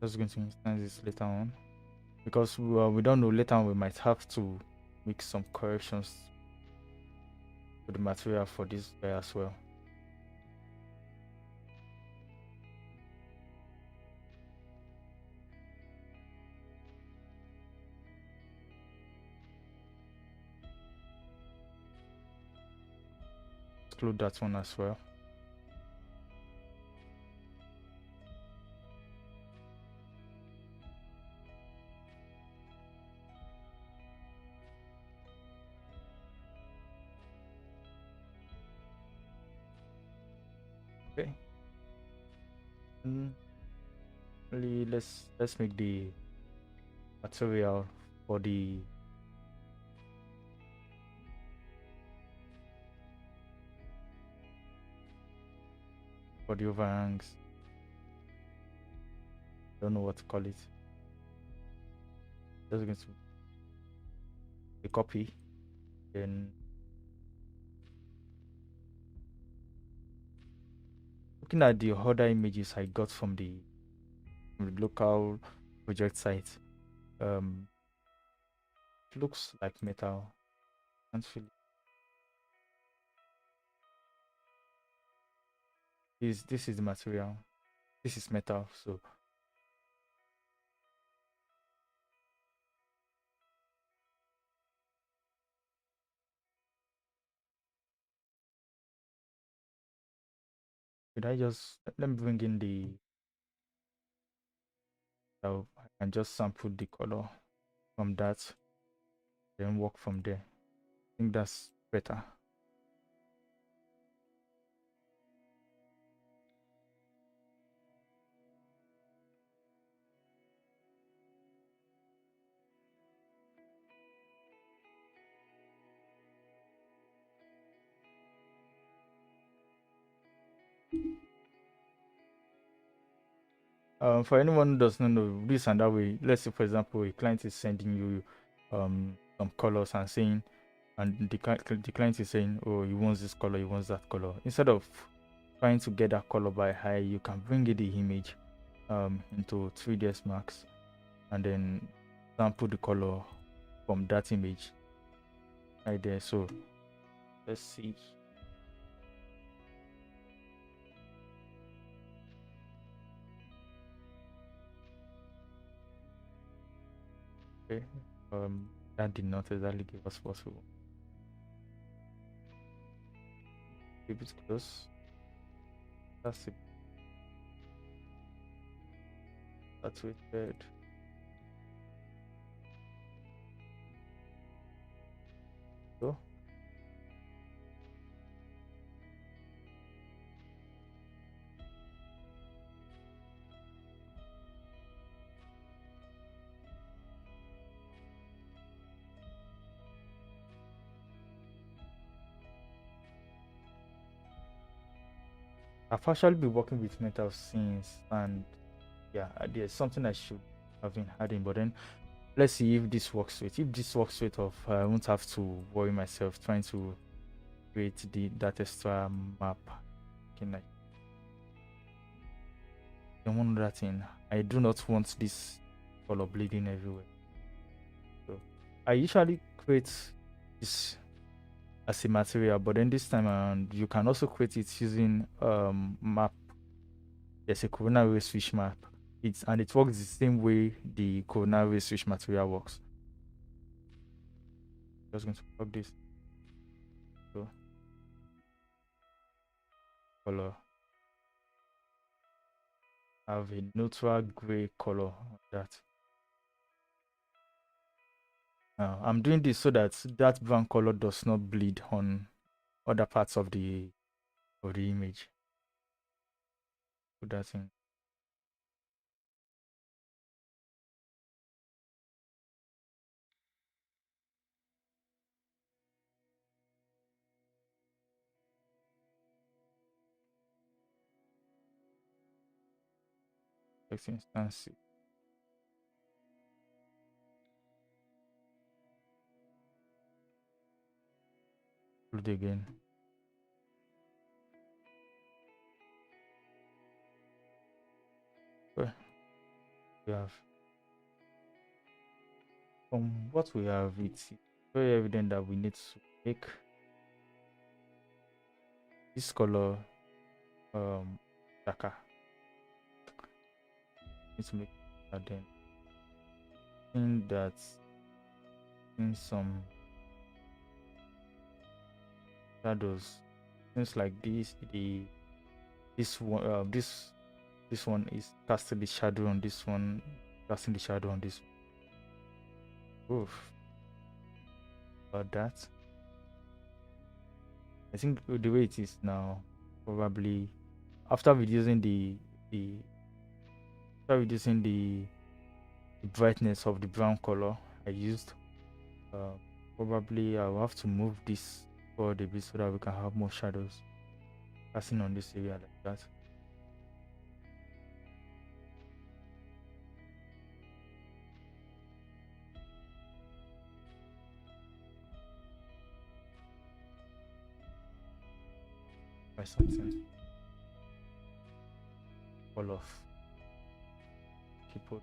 Just going to instance this later on because we don't know. Later on we might have to make some corrections to the material for this guy as well. Exclude that one as well. Okay. Let's make the material for the overhangs. Don't know what to call it. Just going to a copy, then looking at the other images I got from the local project site, it looks like metal. Can't feel it. This is the material. This is metal, so should I just let me bring in the so I can just sample the color from that, then work from there. I think that's better. For anyone who doesn't know this and that way, let's say for example a client is sending you some colors and saying, and the client is saying, oh, he wants this color, he wants that color. Instead of trying to get that color by eye, you can bring in the image into 3dsmax and then sample the color from that image right there. So let's see. Okay, that did not exactly give us possible. Keep it close. That's it. That's it. So I've actually been working with metal since, and yeah, there's something I should have been adding, but then let's see if this works with. If this works with, I won't have to worry myself trying to create that extra map. Can I? Don't want that thing. I do not want this color bleeding everywhere. So I usually create this as a material, but then this time around you can also create it using map. There's a coronal ray switch map. And it works the same way the coronal ray switch material works. Just going to plug this. color. I have a neutral gray color on that. I'm doing this so that that brown color does not bleed on other parts of the image. Put that in. Next instance. Load again. Well, we have from what we have, it's very evident that we need to make this color darker. Need to make that then. In that, in some shadows, things like this, this one, this one is casting the shadow on this one, casting the shadow on this one. Oof. About that, I think the way it is now, probably after reducing the brightness of the brown color I used, probably I'll have to move this forward a bit so that we can have more shadows passing on this area like that. By something. All off. Keep it.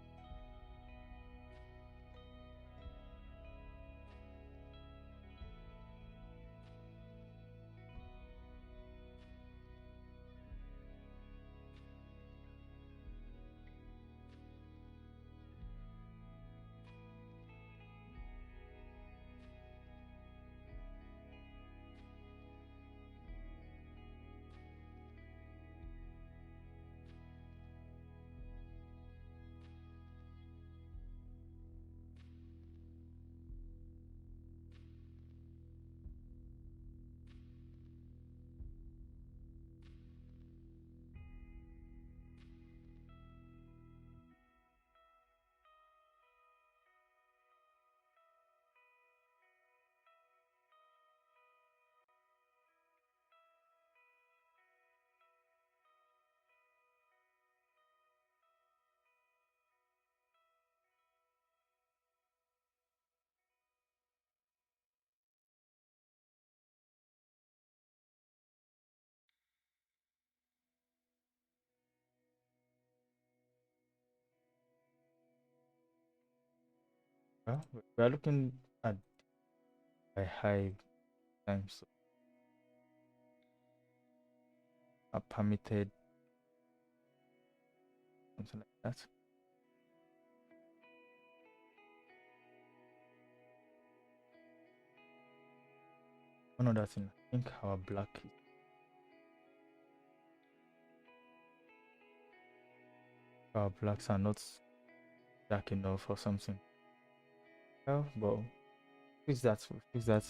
Well, we are looking at a high times are permitted, something like that. One other thing, I think our blacks are not dark enough or something. Well, but fix that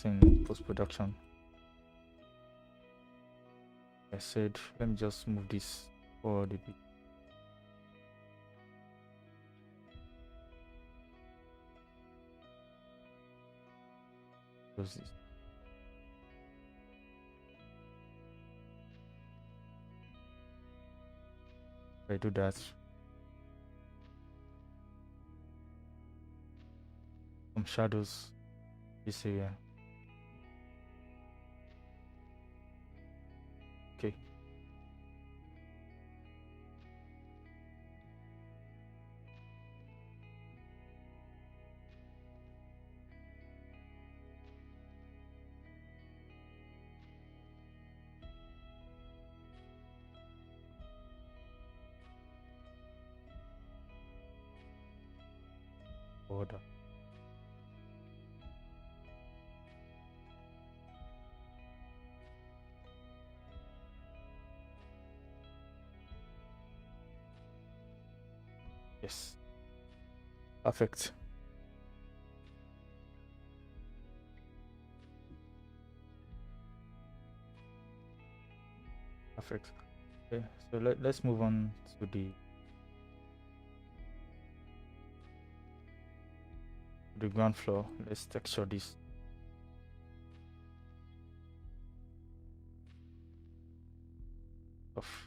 in post-production. I said, let me just move this forward a bit. Close this. If I do that, some shadows this area. Okay. Border. Yes. Perfect. Perfect. Okay, so let's move on to the ground floor. Let's texture this. Off.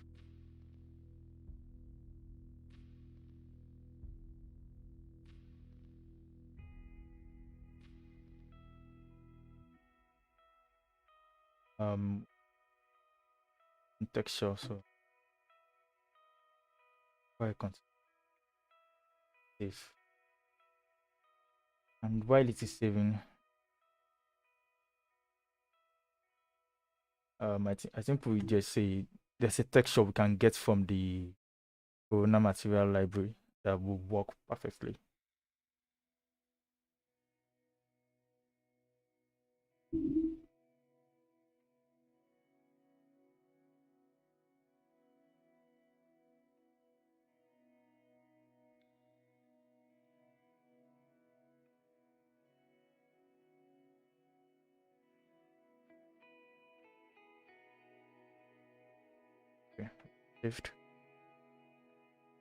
Texture. So why I continue save. And while it is saving, I think we just say there's a texture we can get from the Corona material library that will work perfectly. Okay. Shift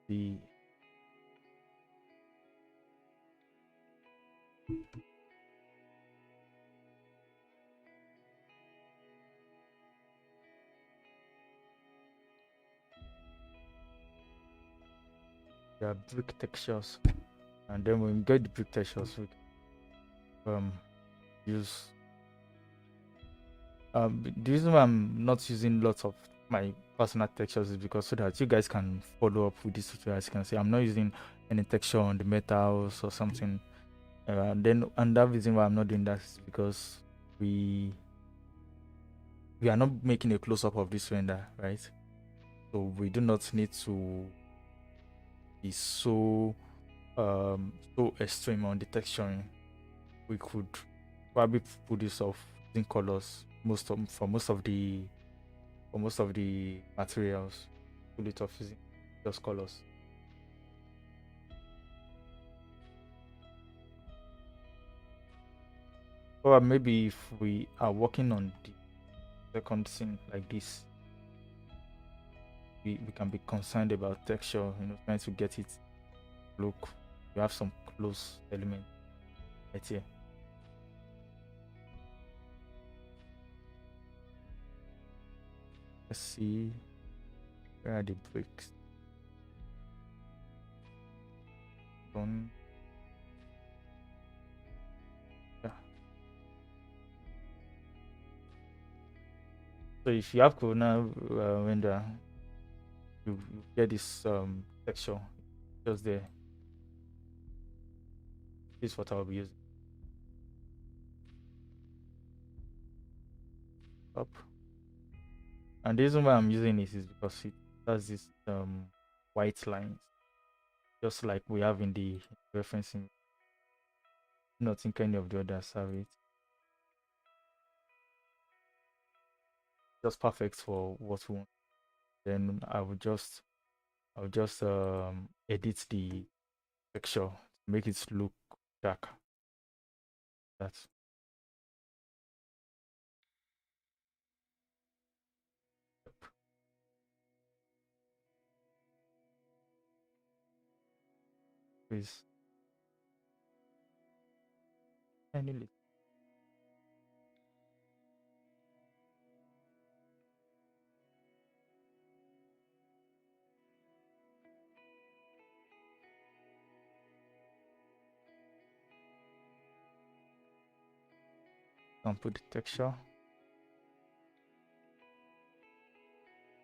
the brick textures, and then when we get the brick textures, we use the reason why I'm not using lots of my personal textures is because so that you guys can follow up with this tutorial. As you can see, I'm not using any texture on the metals or something. Then another reason why I'm not doing that is because we are not making a close-up of this render, right? So we do not need to be so extreme on the texturing. We could probably put this off in colors for most of the materials. Pull it off using just colors. Or maybe if we are working on the second scene like this, we can be concerned about texture, trying to get it look. You have some close element right here. Let's see, where are the bricks? Done. Yeah. So if you have Corona render, you get this texture just there. This is what I'll be using. Up. And the reason why I'm using this is because it has this white lines, just like we have in the referencing. I don't think any of the others have it. Just perfect for what we want. Then I will just edit the texture to make it look dark. That's please any little. And put the texture.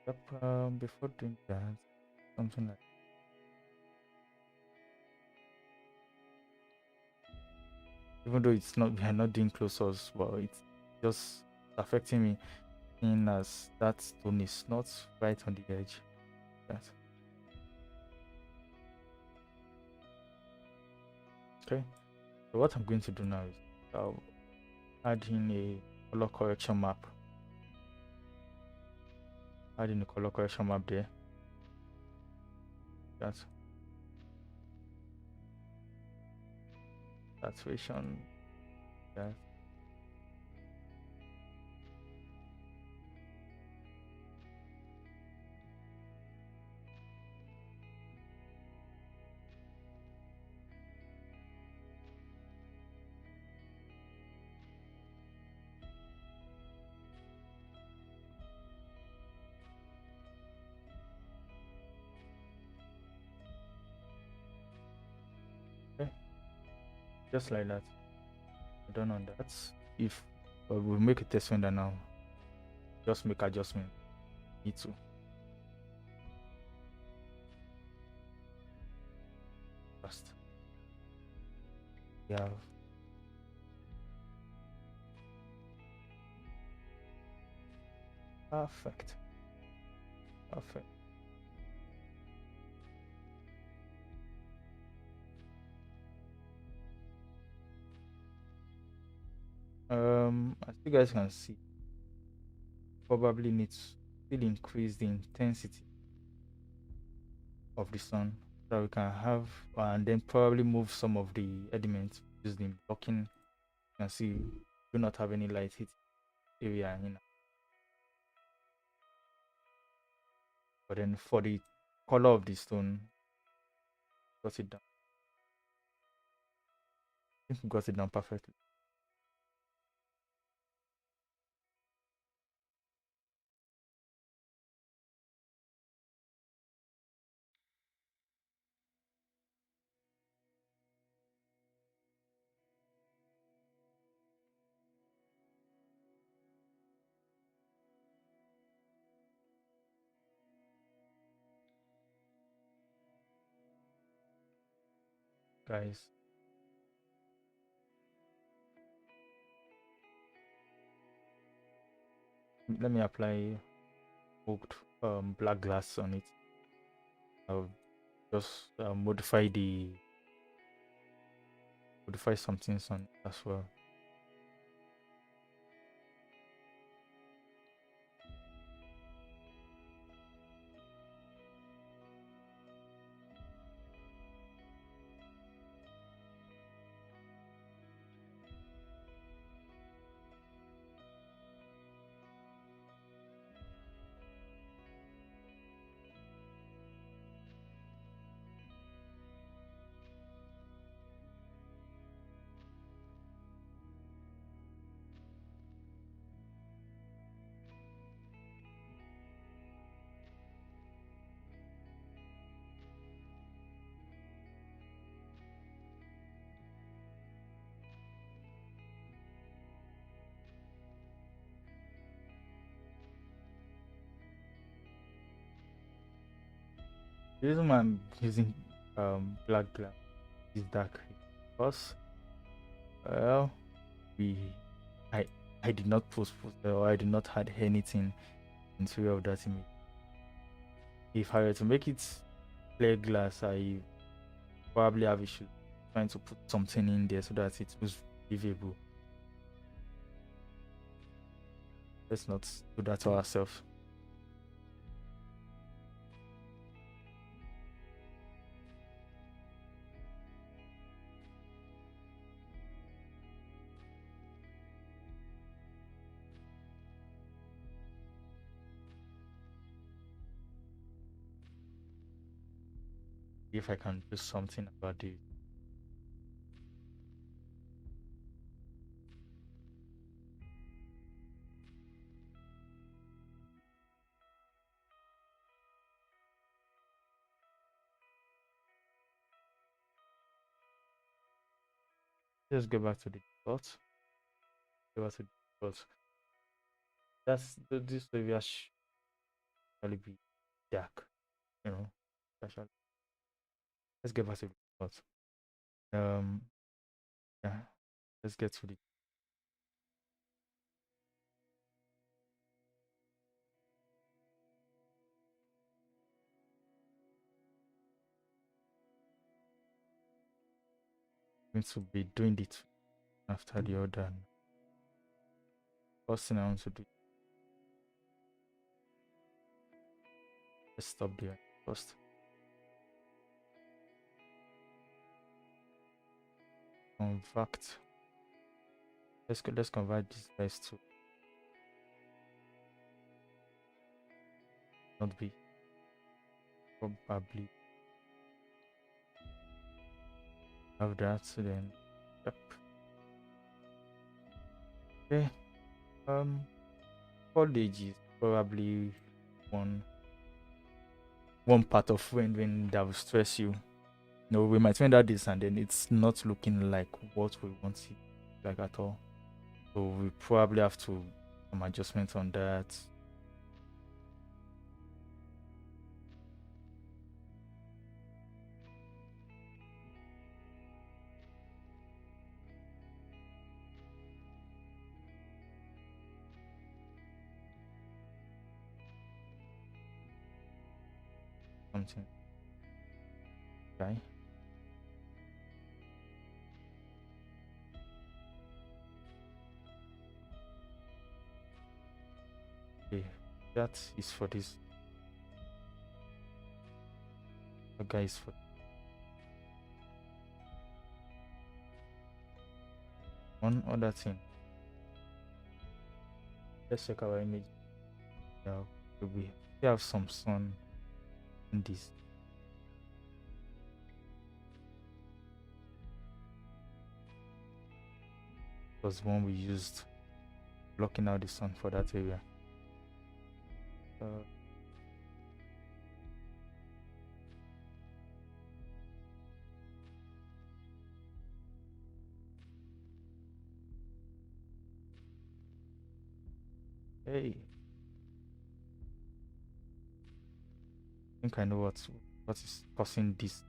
Yep. Before doing that, something like, even though it's not, we are not doing close-ups, but it's just affecting me in as that stone is not right on the edge. That. Okay. So what I'm going to do now is I'll add in a color correction map. Add in a color correction map there. That. saturation. That. Okay. Just like that. Done on that. If we'll make a test render now, just make adjustment. Need to. First. We have perfect. Perfect. As you guys can see, probably needs to still increase the intensity of the sun so that we can have, and then probably move some of the elements using blocking. You can see do not have any light hit area in. But then for the color of the stone, got it down. I think we got it down perfectly. Guys, let me apply smoked black glass on it. I'll just modify some things on it as well. The reason why I'm using black glass is dark because well I did not post or I did not add anything into of that image. If I were to make it clear glass, I probably have issues trying to put something in there so that it was believable. Let's not do that to ourselves. If I can do something about it. Let's go back to the default. Go back to the default. This area should actually be dark, you know. Especially. Let's get back to the default. Yeah. Let's get to the going to be doing it after the other. First thing I want to do. Let's stop there first. convert. Let's convert this guys to not be probably have that then. Yep. Okay. College is probably one part of when that will stress you. No, we might find out this and then it's not looking like what we want it like at all. So we probably have to some adjustments on that. Something. Okay. Okay. That is for this. The guy is for one other thing. Let's check our image. Now we have some sun in this. Was one we used blocking out the sun for that area. Hey, I think I know what is causing this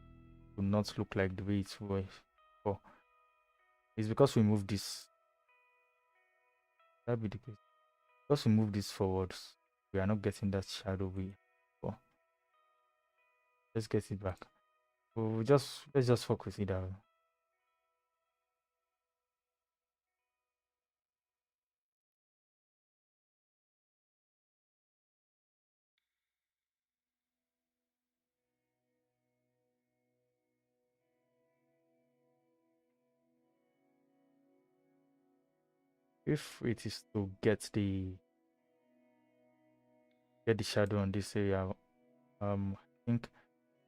to not look like the way it was before. It's because we moved this. That be the case. Because we move this forwards, we are not getting that shadow we before. Let's get it back. Let's just focus it out. If it is to get the shadow on this area, I think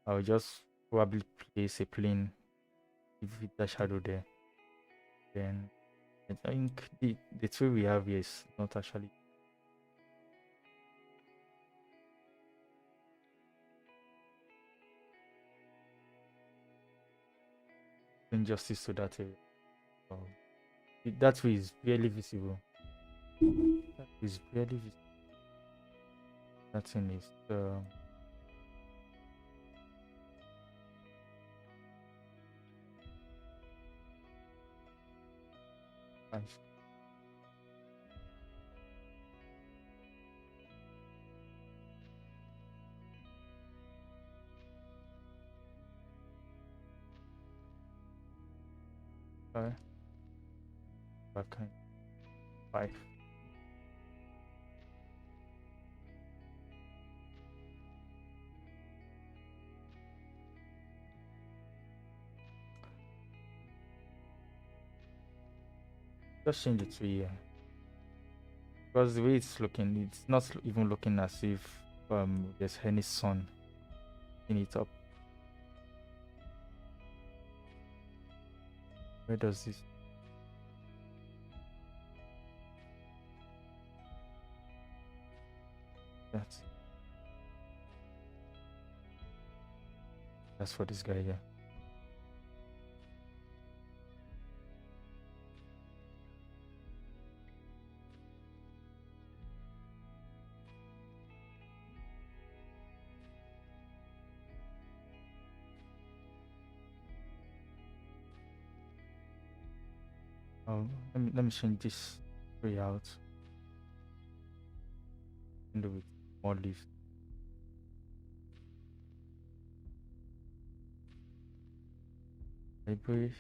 I'll just probably place a plane with the shadow there. Then I think the tool we have here is not actually doing justice to that area. That way is barely visible. That is barely visible. That thing is nice. Back 5. Just change it to here. Because the way it's looking, it's not even looking as if there's any sun in it up. Where does this? That's for this guy here. Let me change this layout. And do it more leaves. Library.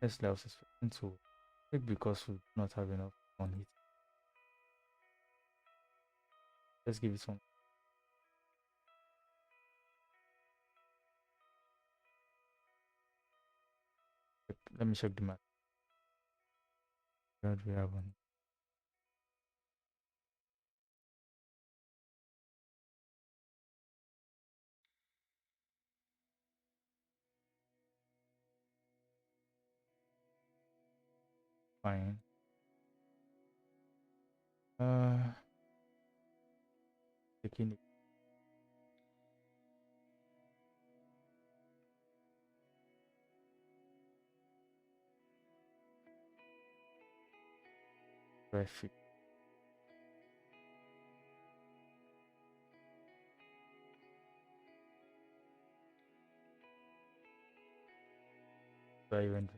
Let's layout is into maybe because we do not have enough on it. Let's give it some. Let me check the map. What we have on. Fine. Taking it. Traffic. So I went.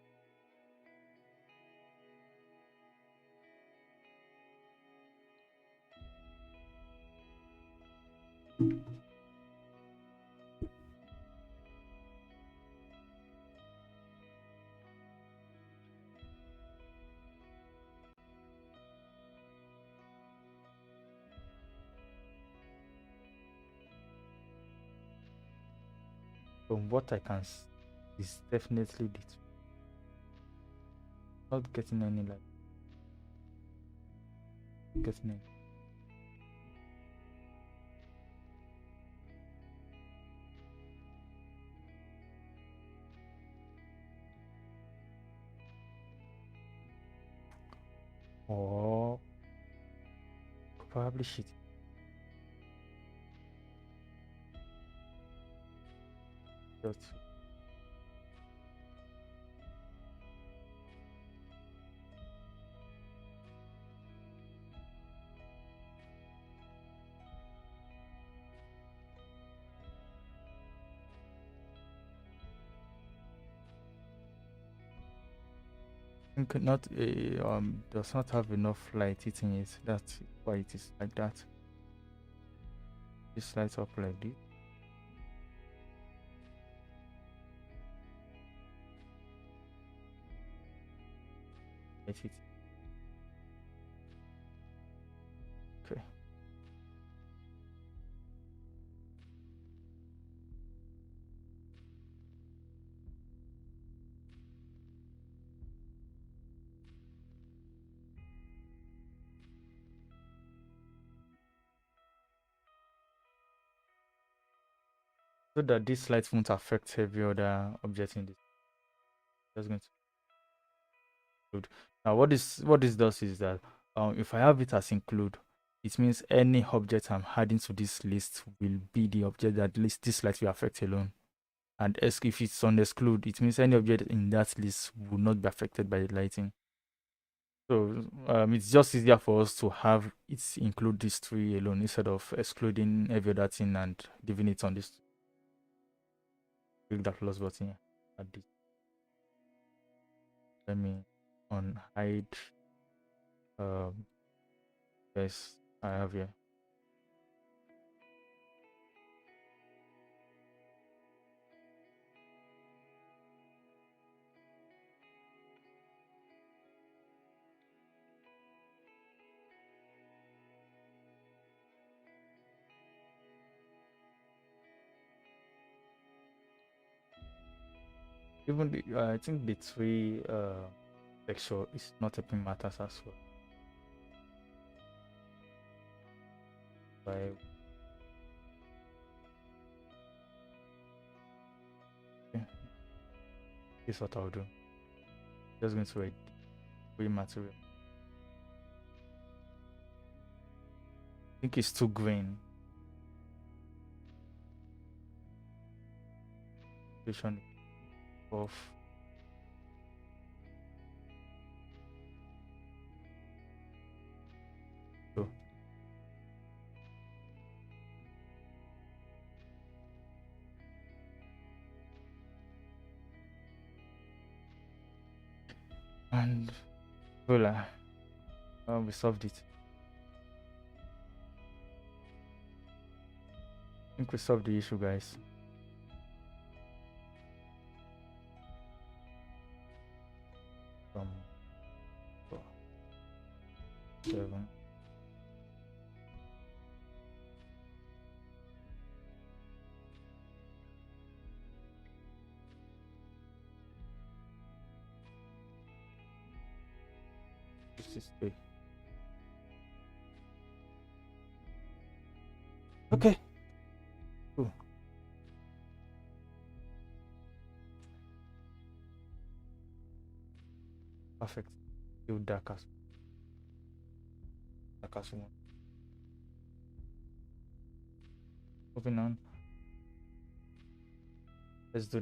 From what I can see, is definitely the not getting any like getting any. Or probably shit. Just think not does not have enough light hitting it. That's why it is like that. This lights up like this. Let it. Okay. So that this light won't affect every other object in this. Just going to include. Now what this does is that if I have it as include, it means any object I'm adding to this list will be the object that this light will affect alone. And if it's on exclude, it means any object in that list will not be affected by the lighting. So it's just easier for us to have it include these three alone instead of excluding every other thing and leaving it on this. Click that plus button here. Add this. Let me on hide. Yes, I have here. Even the, I think the three texture is not helping matters as well. Okay. This is what I'll do. Just going to write three material. I think it's too green. Vision of so and voila, we solved it. I think we solved the issue, guys. From 4, 7. stay. Okay. Cool. Perfect. Still dark as one. Moving on. Let's do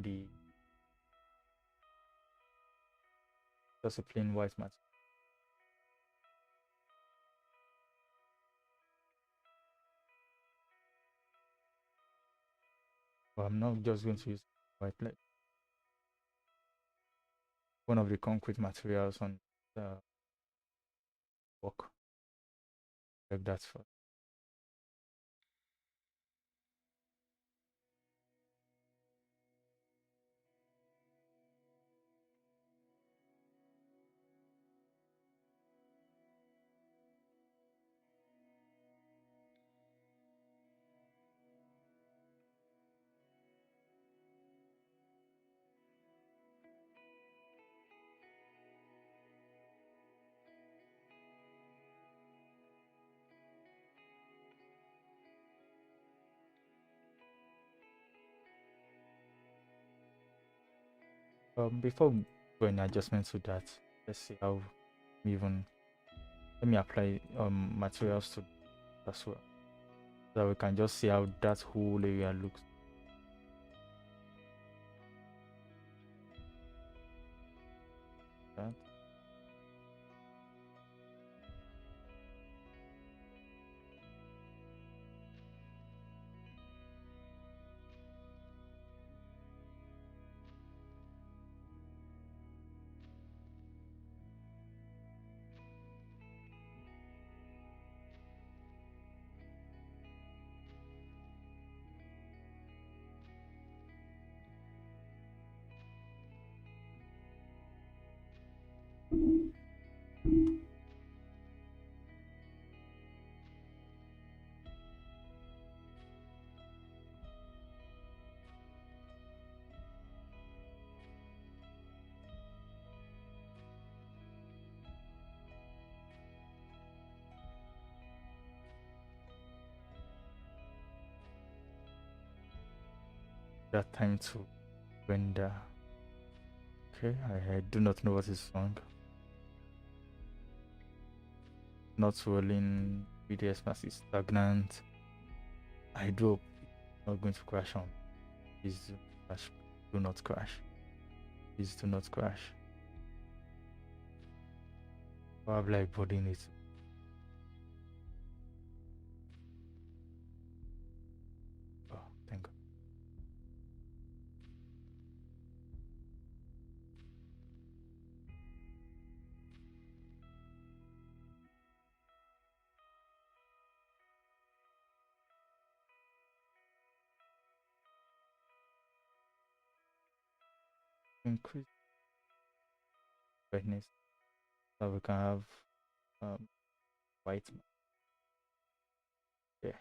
just a plain white matte. But I'm not just going to use white light. One of the concrete materials on the work. Like that for. Before going adjustments to that, let's see how even let me apply materials to as well, so we can just see how that whole area looks. That. That time to render. Okay, I do not know what is wrong. Not rolling, 3dsmax is stagnant. I do hope it's not going to crash on. Please do crash. Do not crash. Please do not crash. Probably like boarding it. Oh, thank God. Increase brightness so we can have white. Yeah.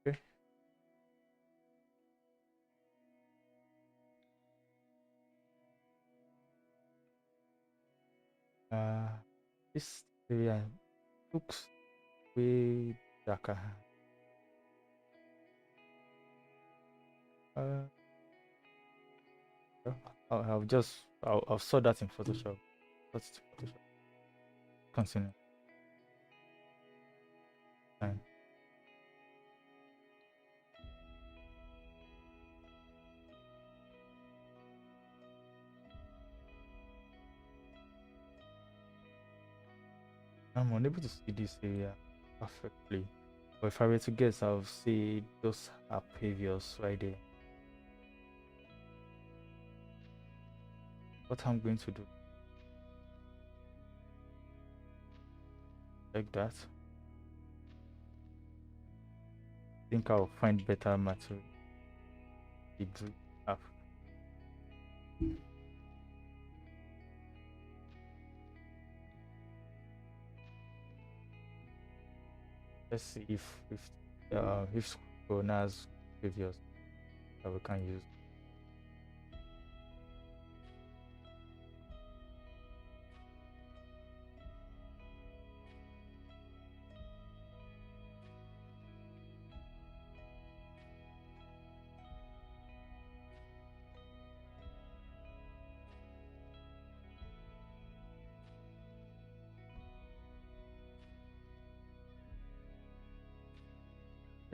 Okay. This area looks way darker. Uh, I'll saw that in Photoshop. That's Photoshop. Continue. Fine. I'm unable to see this area perfectly. But if I were to guess, I'll say those are pavers right there. What I'm going to do, like that. I think I'll find better material. The blue half. Let's see if Corona's previous that we can use.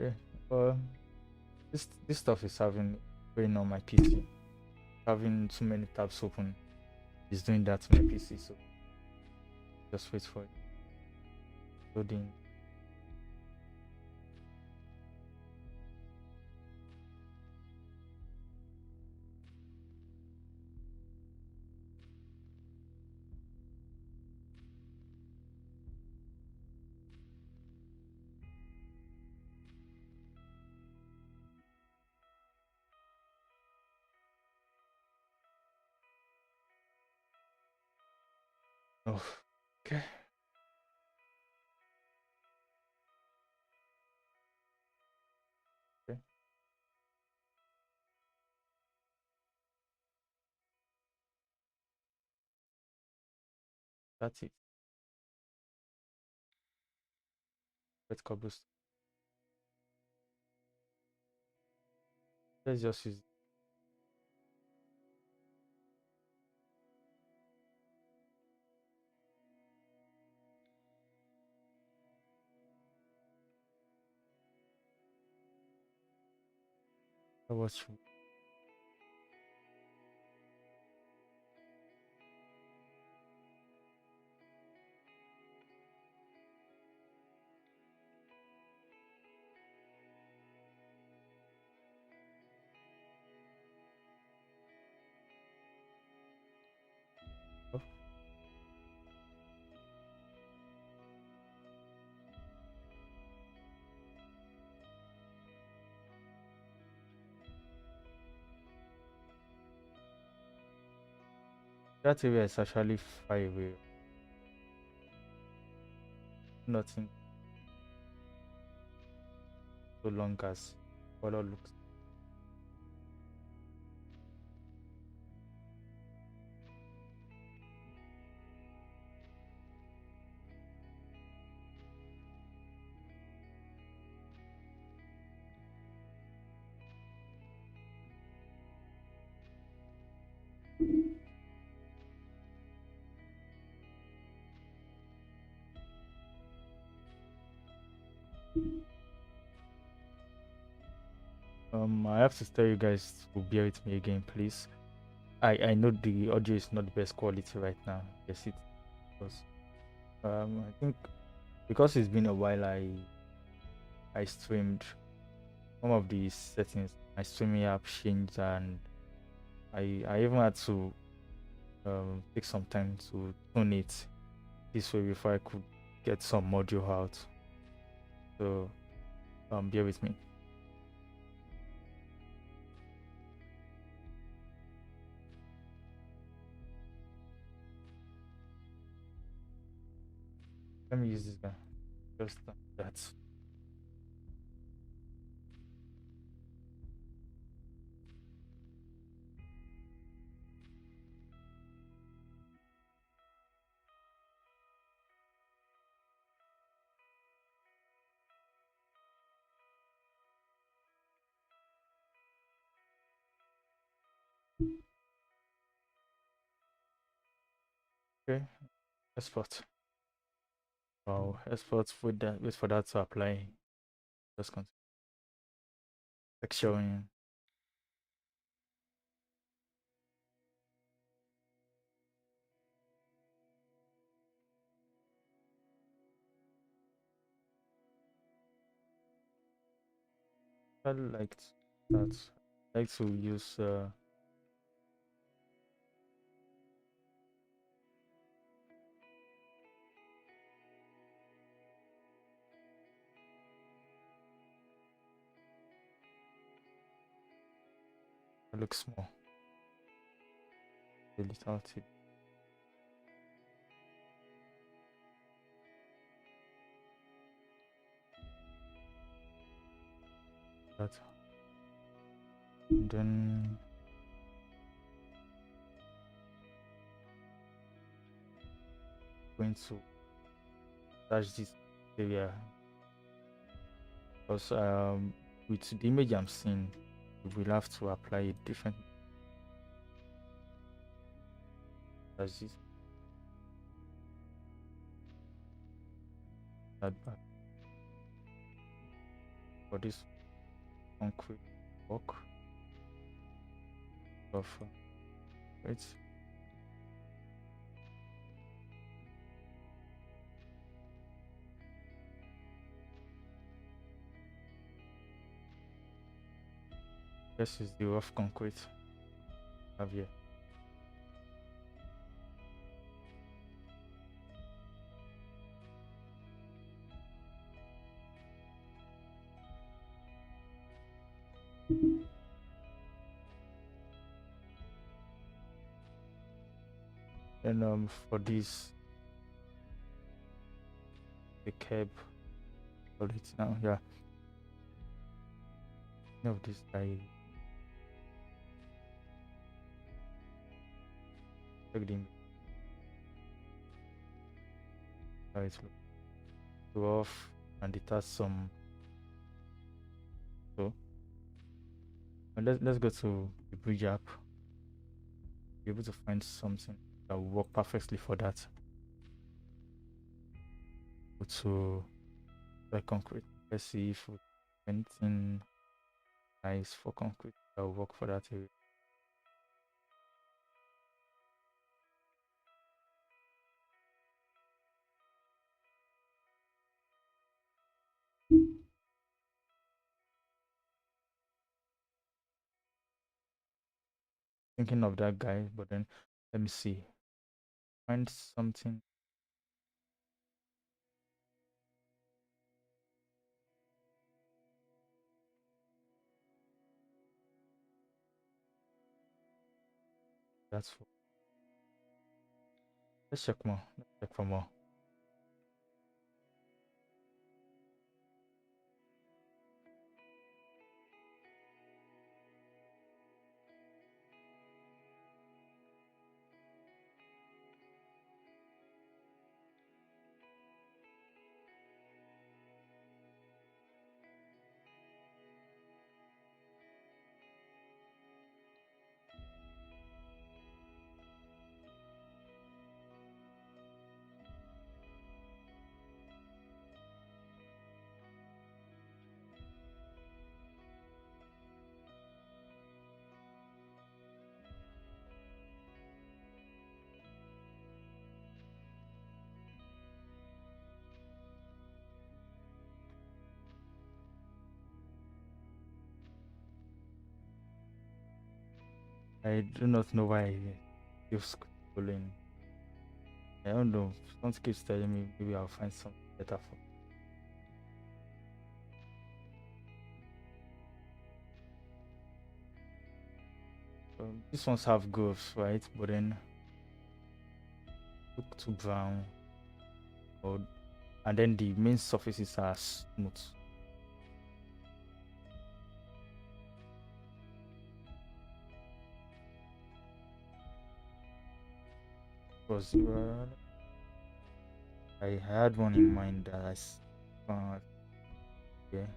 Okay. This stuff is having going on my PC. Having too many tabs open is doing that to my PC. So just wait for it. Loading. Oh, okay. Okay. That's it. Let's cobblestone. Let's just use what's oh, that area is actually far away. Nothing so long as color looks. I have to tell you guys to bear with me again, please. I know the audio is not the best quality right now. Yes, it was. I think because it's been a while, I streamed some of the settings. My streaming app changed, and I even had to take some time to tune it this way before I could get some audio out. So bear with me. Let me use this guy. Just that. Okay, export. Wow, export with that. Wait for that to apply. Just continue. Texturing. I liked that. I like to use it looks small. Delete out it. that. And then going to touch this area because with the image I'm seeing, we will have to apply a different as this that back for this concrete work of wait. This is the rough concrete I have here. And for this the curb, call it now, yeah. Of this guy, check the how it looks rough and it has some. So let's go to the bridge app. Be able to find something that will work perfectly for that. Go to the concrete. Let's see if anything nice for concrete that will work for that area. Thinking of that guy, but then let me see. Find something. That's for. Let's check more. Let's check for more. I do not know why you're scrolling. I don't know. Someone keeps telling me maybe I'll find something better for. These ones have grooves, right? But then look too brown, or and then the main surfaces are smooth. Because I had one in mind that I found. Yeah.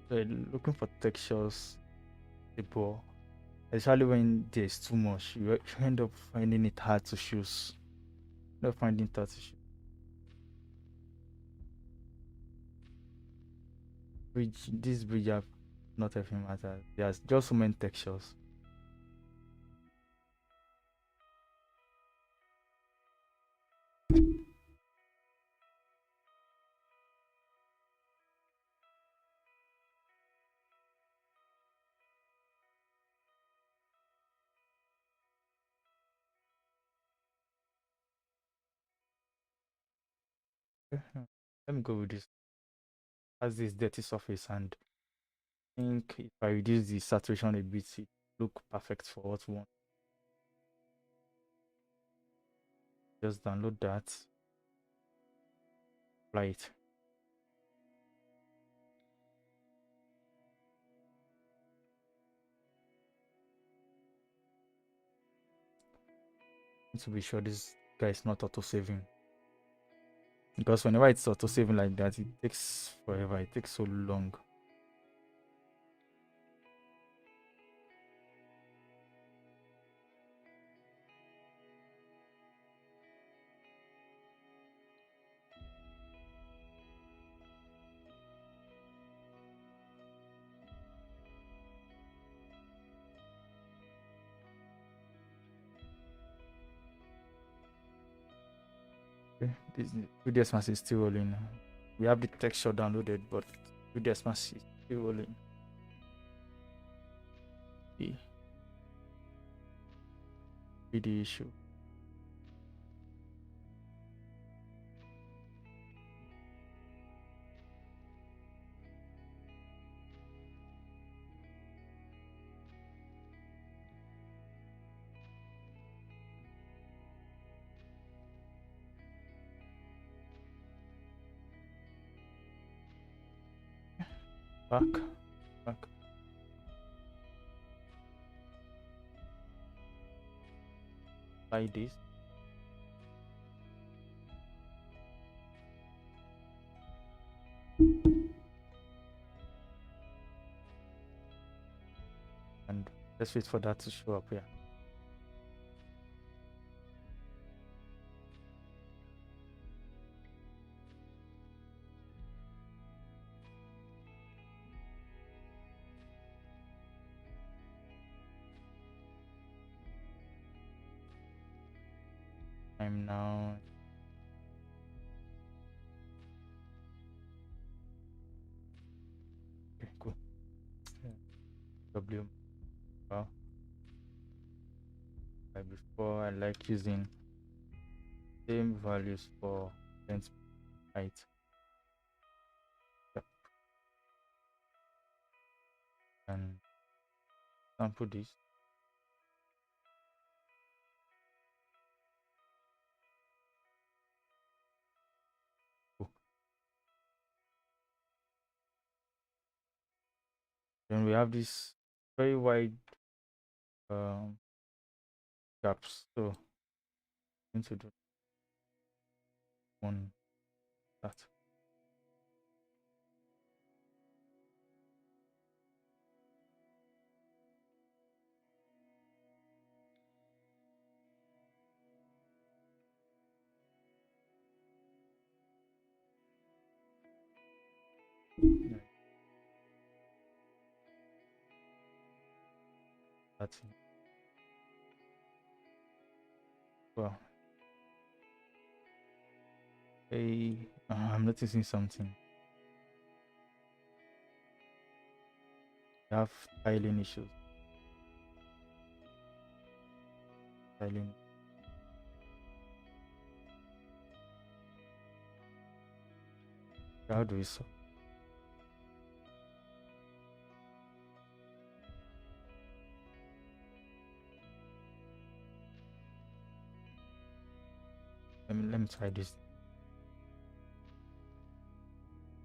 So looking for textures, the ball. Especially when there's too much, you end up finding it hard to choose. Not finding it hard to choose. This bridge app, not everything matters. There's just so many textures. Let me go with this. Has this dirty surface and think if I reduce the saturation a bit, it look perfect for what we want. Just download that, apply it. Need to be sure this guy is not auto saving, because whenever it's auto saving like that, it takes forever. It takes so long. Okay, this 3dsmax is still rolling. We have the texture downloaded, but 3dsmax is still rolling. The 3D issue. Back. Like this. And let's wait for that to show up here. I'm now okay, cool. W. Wow. Like before, I like using same values for length, height. Yep. And sample this. Cool. Then we have this very wide gaps. So I'm going to do one that. That's it. Well, hey, I'm noticing something. I have tiling issues. Tiling. How do we solve? Let me try this.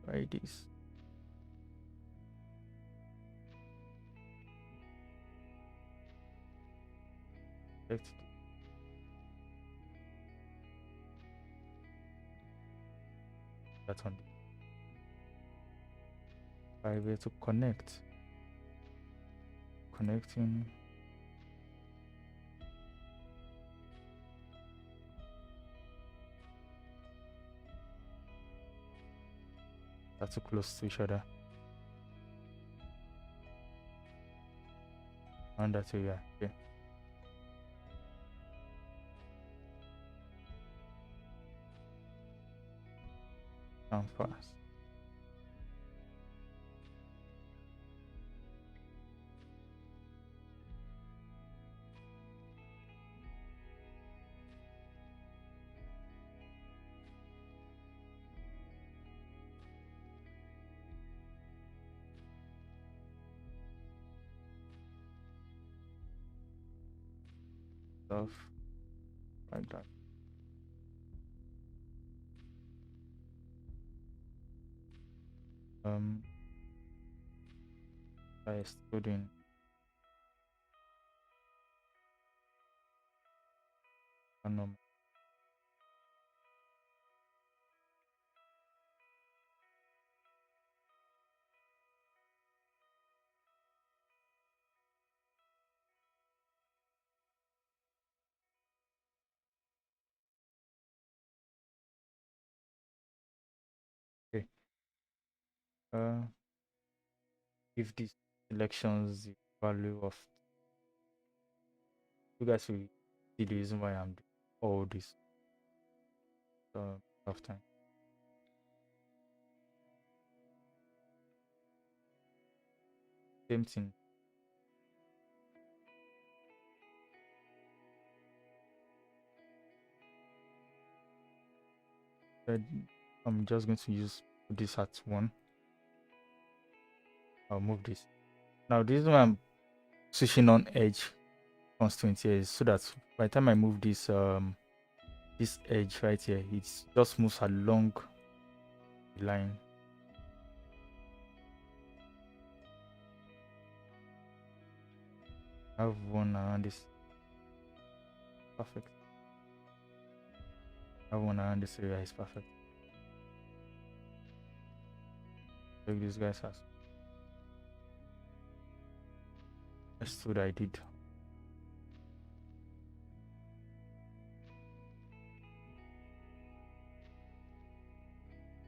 Try this. Let's do that on. By way to connecting. That's too close to each other. And that's yeah. Okay. Down fast. stuff like that. By excluding a number. Okay. If these selections the value of, you guys will see the reason why I'm doing all this of time. Same thing. I'm just going to use this at 1. I'll move this. Now this is why I'm switching on edge constraint here, so that by the time I move this this edge right here, it just moves along the line. I have one around this. Perfect. I have one around this area is perfect. Look, these guys has. That's what I did.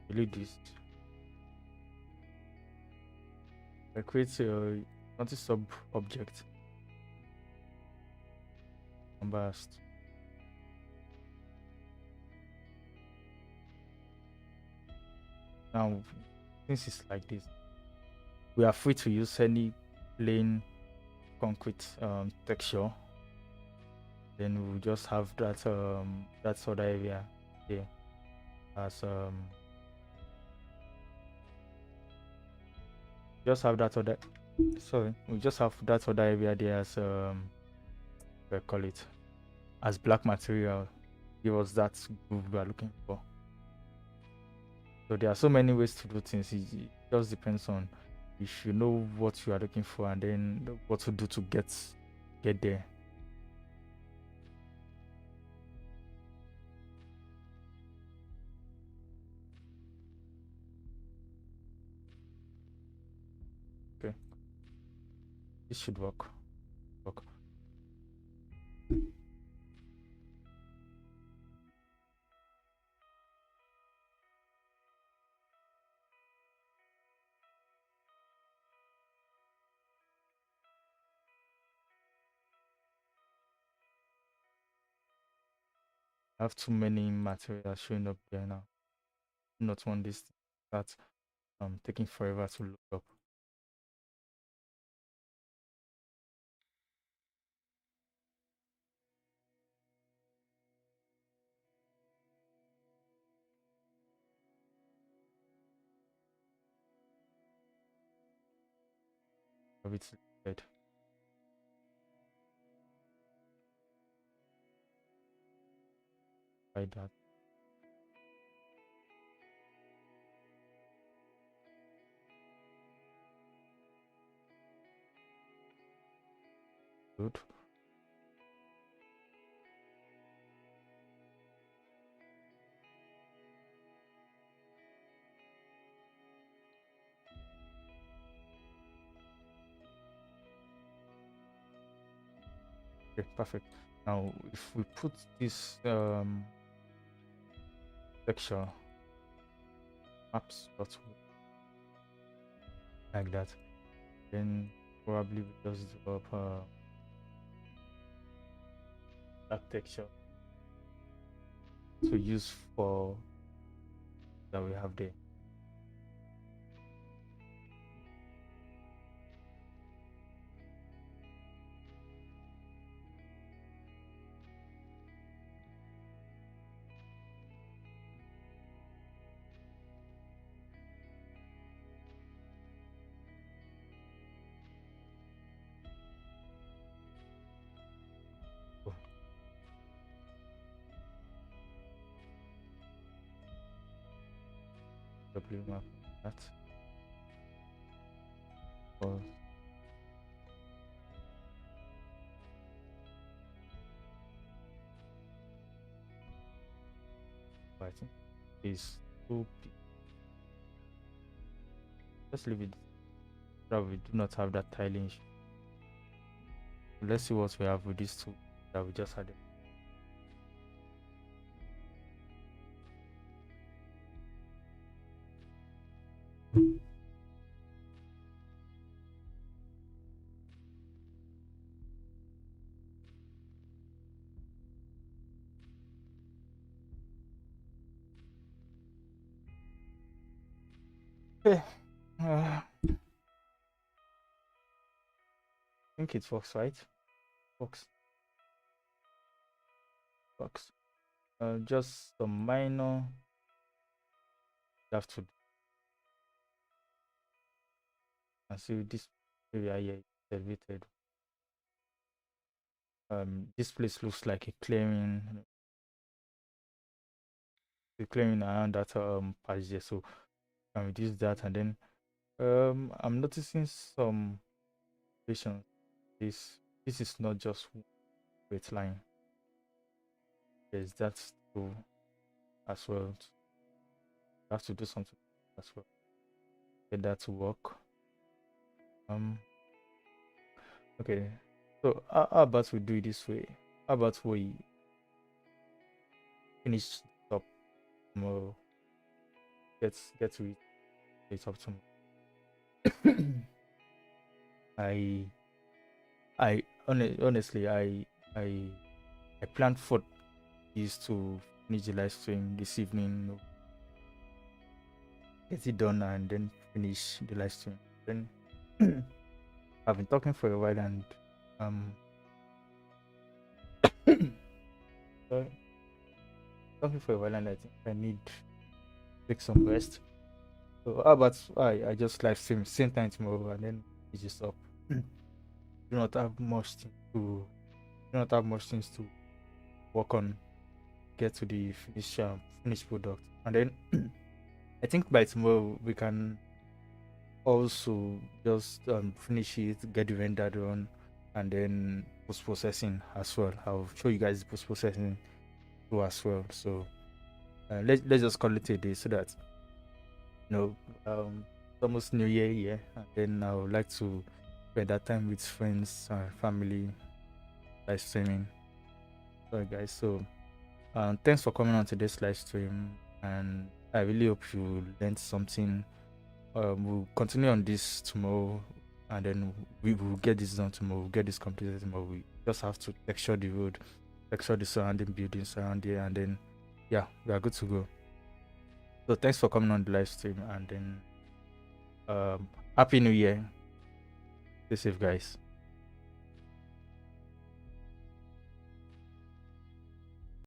Delete this. I create a multi-sub object. Embarrassed. Now, since it's like this, we are free to use any plain concrete texture. Then we'll just have that that other area here as just have that other, sorry, we just have that other area there as we call it as black material. Give us that groove we are looking for. So there are so many ways to do things. It just depends on if you know what you are looking for and then what to do to get there. Okay, this should work. I have too many materials showing up there now. Not one this that taking forever to look up. Have it selected. Like that. Good. Okay, perfect. Now if we put this texture maps like that, then probably we just develop that texture to use for that we have there. probably map that. Or I think is 2 p. Let's leave it that we do not have that tiling. Let's see what we have with these two that we just had. Okay. I think it works, right? Works. Just some minor have to do. And see this area here is elevated. This place looks like a clearing around that patch there, so can reduce that. And then I'm noticing some visions. This is not just straight line. There's that too as well. Have to do something as well. Get that to work. Okay. So how about we do it this way? How about we finish up tomorrow? Get to it up tomorrow. Honestly I planned for this to finish the live stream this evening, get it done, and then finish the live stream. Then I've been talking for a while, and sorry, talking for a while, and I think I need to take some rest. So how about I just live stream same time tomorrow, and then it's just up. Do not have much things to work on, get to the finished product, and then I think by tomorrow we can also just finish it, get the render done, and then post-processing as well. I'll show you guys post-processing too as well. So let's just call it a day, so that it's almost New Year here, and then I would like to spend that time with friends and family, live streaming. Sorry guys, so thanks for coming on to this live stream, and I really hope you learned something. We'll continue on this tomorrow, and then we will get this done tomorrow. We'll get this completed tomorrow. We just have to texture the road, texture the surrounding buildings around here, and then yeah, we are good to go. So thanks for coming on the live stream, and then happy New Year. Stay safe, guys.